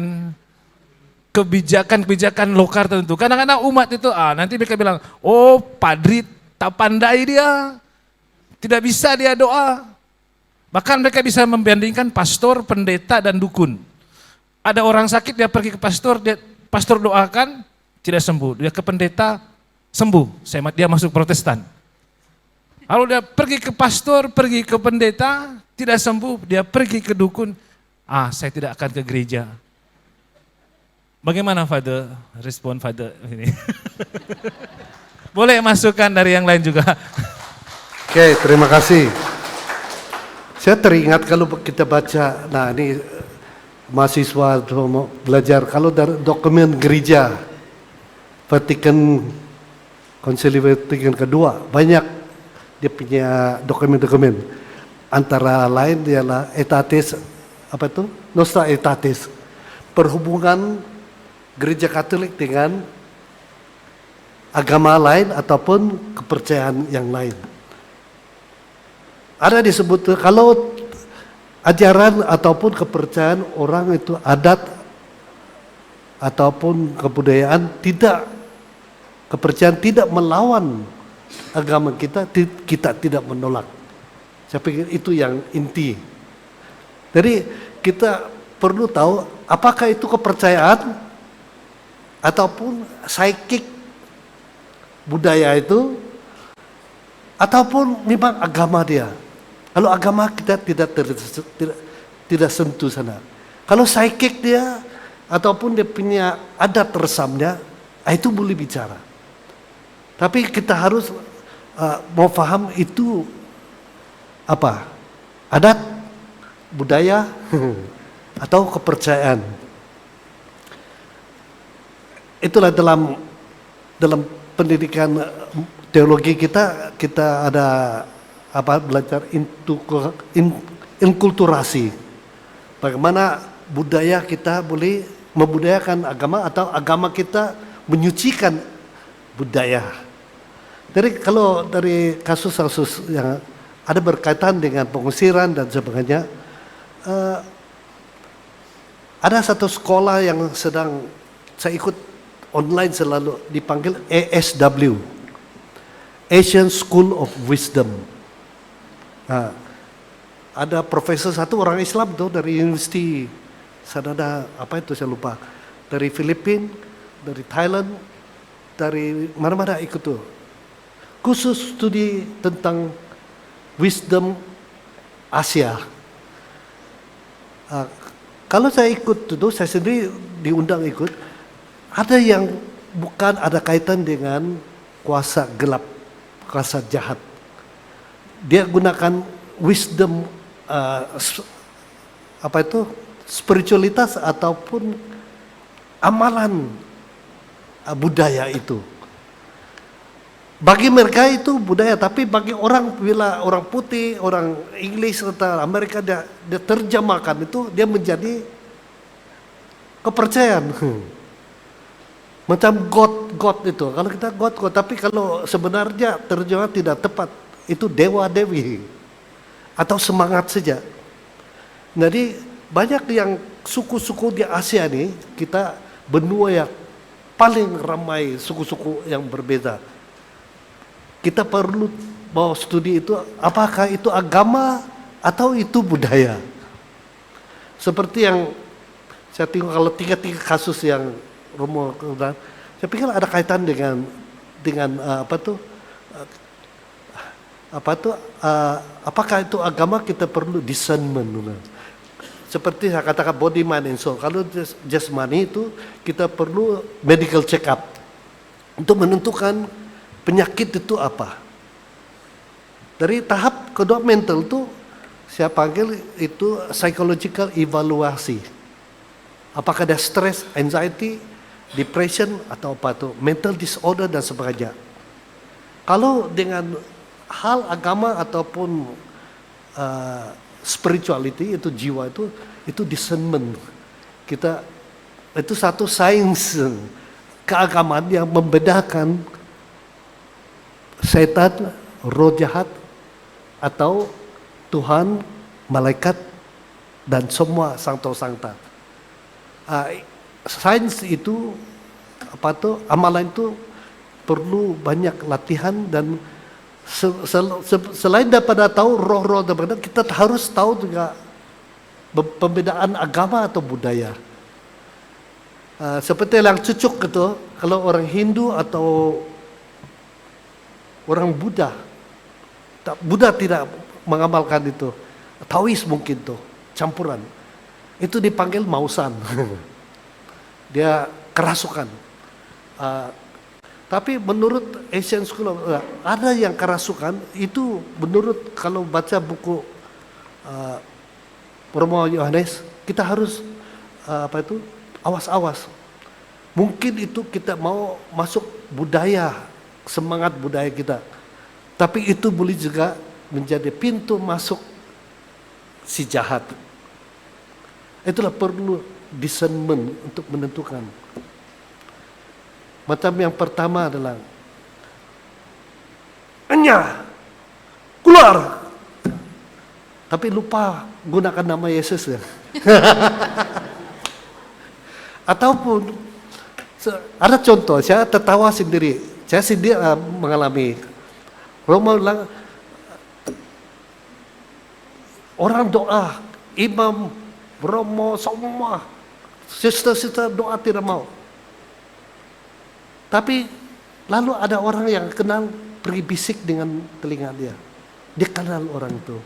kebijakan-kebijakan lokal tertentu. Kadang-kadang umat itu, nanti mereka bilang, oh padri tak pandai dia, tidak bisa dia doa. Bahkan mereka bisa membandingkan pastor, pendeta, dan dukun. Ada orang sakit, dia pergi ke pastor, pastor doakan, tidak sembuh. Dia ke pendeta, sembuh. Dia masuk Protestan. Lalu dia pergi ke pastor, pergi ke pendeta, tidak sembuh. Dia pergi ke dukun, saya tidak akan ke gereja. Bagaimana Father? Respon Father ini. Boleh masukkan dari yang lain juga. Oke, terima kasih. Saya teringat kalau kita baca, nah ini mahasiswa mau belajar, kalau dari dokumen gereja Vatikan, Konsili Vatikan kedua, banyak dia punya dokumen-dokumen. Antara lain ialah Aetatis, Nostra Aetatis, perhubungan gereja Katolik dengan agama lain ataupun kepercayaan yang lain. Ada disebut kalau ajaran ataupun kepercayaan orang itu adat ataupun kebudayaan kepercayaan tidak melawan agama kita, kita tidak menolak. Saya pikir itu yang inti. Jadi kita perlu tahu apakah itu kepercayaan ataupun psychic budaya itu, ataupun memang agama dia. Kalau agama kita tidak sentuh sana. Kalau psychic dia ataupun dia punya adat resamnya, itu boleh bicara. Tapi kita harus mau paham itu apa? Adat, budaya, atau kepercayaan. Itulah dalam pendidikan teologi kita ada belajar inkulturasi. Bagaimana budaya kita boleh membudayakan agama atau agama kita menyucikan budaya. Jadi kalau dari kasus-kasus yang ada berkaitan dengan pengusiran dan sebagainya, ada satu sekolah yang sedang saya ikut online selalu dipanggil ASW, Asian School of Wisdom. Nah, ada profesor satu orang Islam tuh dari university, ada saya lupa, dari Filipina, dari Thailand, dari mana-mana ikut tuh, khusus studi tentang wisdom Asia. Kalau saya ikut itu, saya sendiri diundang ikut. Ada yang bukan ada kaitan dengan kuasa gelap, kuasa jahat. Dia gunakan wisdom, spiritualitas ataupun amalan budaya itu. Bagi mereka itu budaya, tapi bagi orang bila orang putih, orang Inggris atau Amerika dia terjemahkan itu, dia menjadi kepercayaan. Macam God itu, kalau kita God, tapi kalau sebenarnya terjemahan tidak tepat, itu dewa-dewi atau semangat saja. Jadi banyak yang suku-suku di Asia ini, kita benua yang paling ramai suku-suku yang berbeda. Kita perlu bawa studi itu, apakah itu agama atau itu budaya. Seperti yang saya tengok kalau tiga kasus yang Romo, saya pikir ada kaitan dengan apakah itu agama, kita perlu discernment. Seperti saya katakan body, mind, and soul. Kalau jasmani itu kita perlu medical check up untuk menentukan penyakit itu apa. Dari tahap kedua mental itu saya panggil itu psychological evaluasi. Apakah ada stress, anxiety, depression atau apa itu, mental disorder dan sebagainya. Kalau dengan hal agama ataupun spirituality, itu jiwa itu discernment. Kita itu satu sains keagamaan yang membedakan setan, roh jahat, atau Tuhan, malaikat, dan semua sangta-sangta. Sains itu, amalan itu perlu banyak latihan, dan selain daripada tahu roh-roh daripada, kita harus tahu juga pembedaan agama atau budaya. Seperti yang cucuk gitu, kalau orang Hindu atau orang Buddha tidak mengamalkan itu. Taois mungkin tuh, campuran. Itu dipanggil mausan. Dia kerasukan. Tapi menurut Asian School of, ada yang kerasukan, itu menurut kalau baca buku Romo Yohanes, kita harus awas-awas. Mungkin itu kita mau masuk budaya, semangat budaya kita. Tapi itu boleh juga menjadi pintu masuk si jahat. Itulah perlu discernment untuk menentukan. Macam yang pertama adalah Enya, keluar. Tapi lupa gunakan nama Yesus ya. Ataupun ada contoh, saya tertawa sendiri. Saya sendiri mengalami. Romo bilang, orang doa, imam, Romo, semua, sister-sister doa tidak mau. Tapi lalu ada orang yang kenal, pergi bisik dengan telinga dia. Dia kenal orang itu.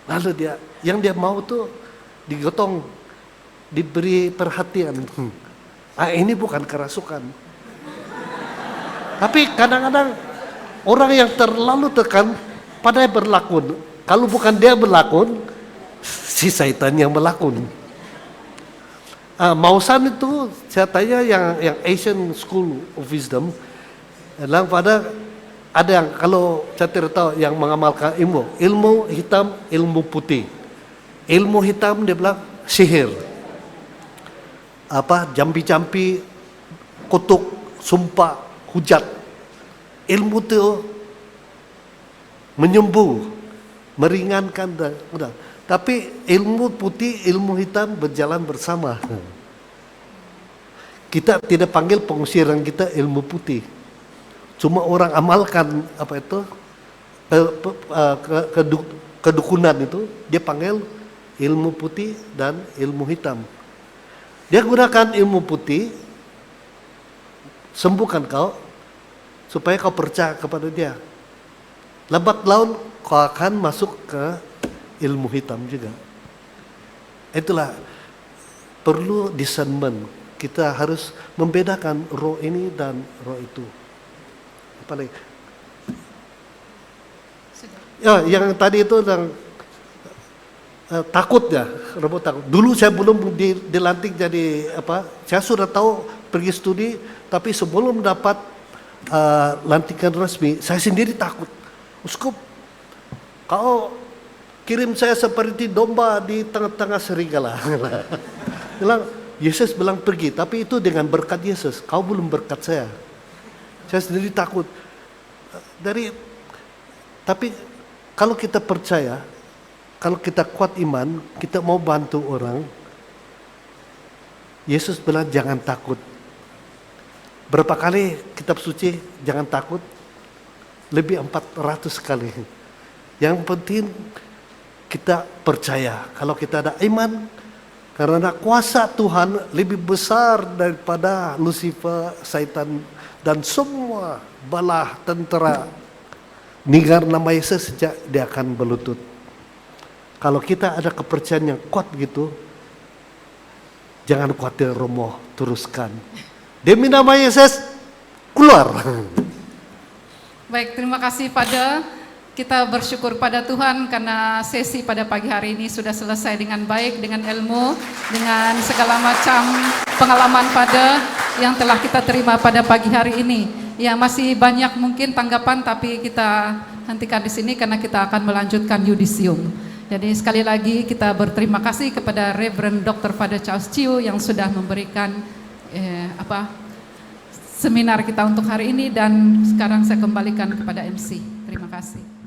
Lalu yang dia mau tuh digotong, diberi perhatian. Ini bukan kerasukan. Tapi kadang-kadang orang yang terlalu tekan pada berlakon. Kalau bukan dia berlakon, si setan yang berlakon. Mausan itu saya tanya yang Asian School of Wisdom, dalam pada ada yang kalau saya tidak tahu yang mengamalkan ilmu hitam, ilmu putih. Ilmu hitam dia bilang sihir, jampi-jampi, kutuk, sumpah, hujat. Ilmu itu menyembuh, meringankan dan mudah. Tapi ilmu putih, ilmu hitam berjalan bersama. Kita tidak panggil pengusiran kita ilmu putih. Cuma orang amalkan kedukunan itu, dia panggil ilmu putih dan ilmu hitam. Dia gunakan ilmu putih, sembuhkan kau, supaya kau percaya kepada dia. Lambat laun kau akan masuk ke ilmu hitam juga. Itulah perlu discernment. Kita harus membedakan roh ini dan roh itu. Apa lagi? Ya, yang tadi itu yang takut ya, Romo takut. Dulu saya belum dilantik jadi saya sudah tahu pergi studi, tapi sebelum dapat lantikan resmi, saya sendiri takut. Uskup, kau kirim saya seperti domba di tengah-tengah serigala. Yesus bilang pergi, tapi itu dengan berkat Yesus. Kau belum berkat saya. Saya sendiri takut. Tapi kalau kita percaya, kalau kita kuat iman, kita mau bantu orang, Yesus bilang jangan takut. Berapa kali kitab suci jangan takut? Lebih 400 kali. Yang penting kita percaya. Kalau kita ada iman, karena kuasa Tuhan lebih besar daripada Lucifer, Satan, dan semua bala tentera. Dengar nama Yesus sejak dia akan berlutut. Kalau kita ada kepercayaan yang kuat gitu, jangan khawatir Romo, teruskan. Demi nama Yesus, keluar. Baik, terima kasih pada kita bersyukur pada Tuhan karena sesi pada pagi hari ini sudah selesai dengan baik, dengan ilmu, dengan segala macam pengalaman pada yang telah kita terima pada pagi hari ini. Ya, masih banyak mungkin tanggapan, tapi kita hentikan di sini karena kita akan melanjutkan yudisium. Jadi sekali lagi kita berterima kasih kepada Reverend Dr. Father Charles Chiu yang sudah memberikan seminar kita untuk hari ini, dan sekarang saya kembalikan kepada MC. Terima kasih.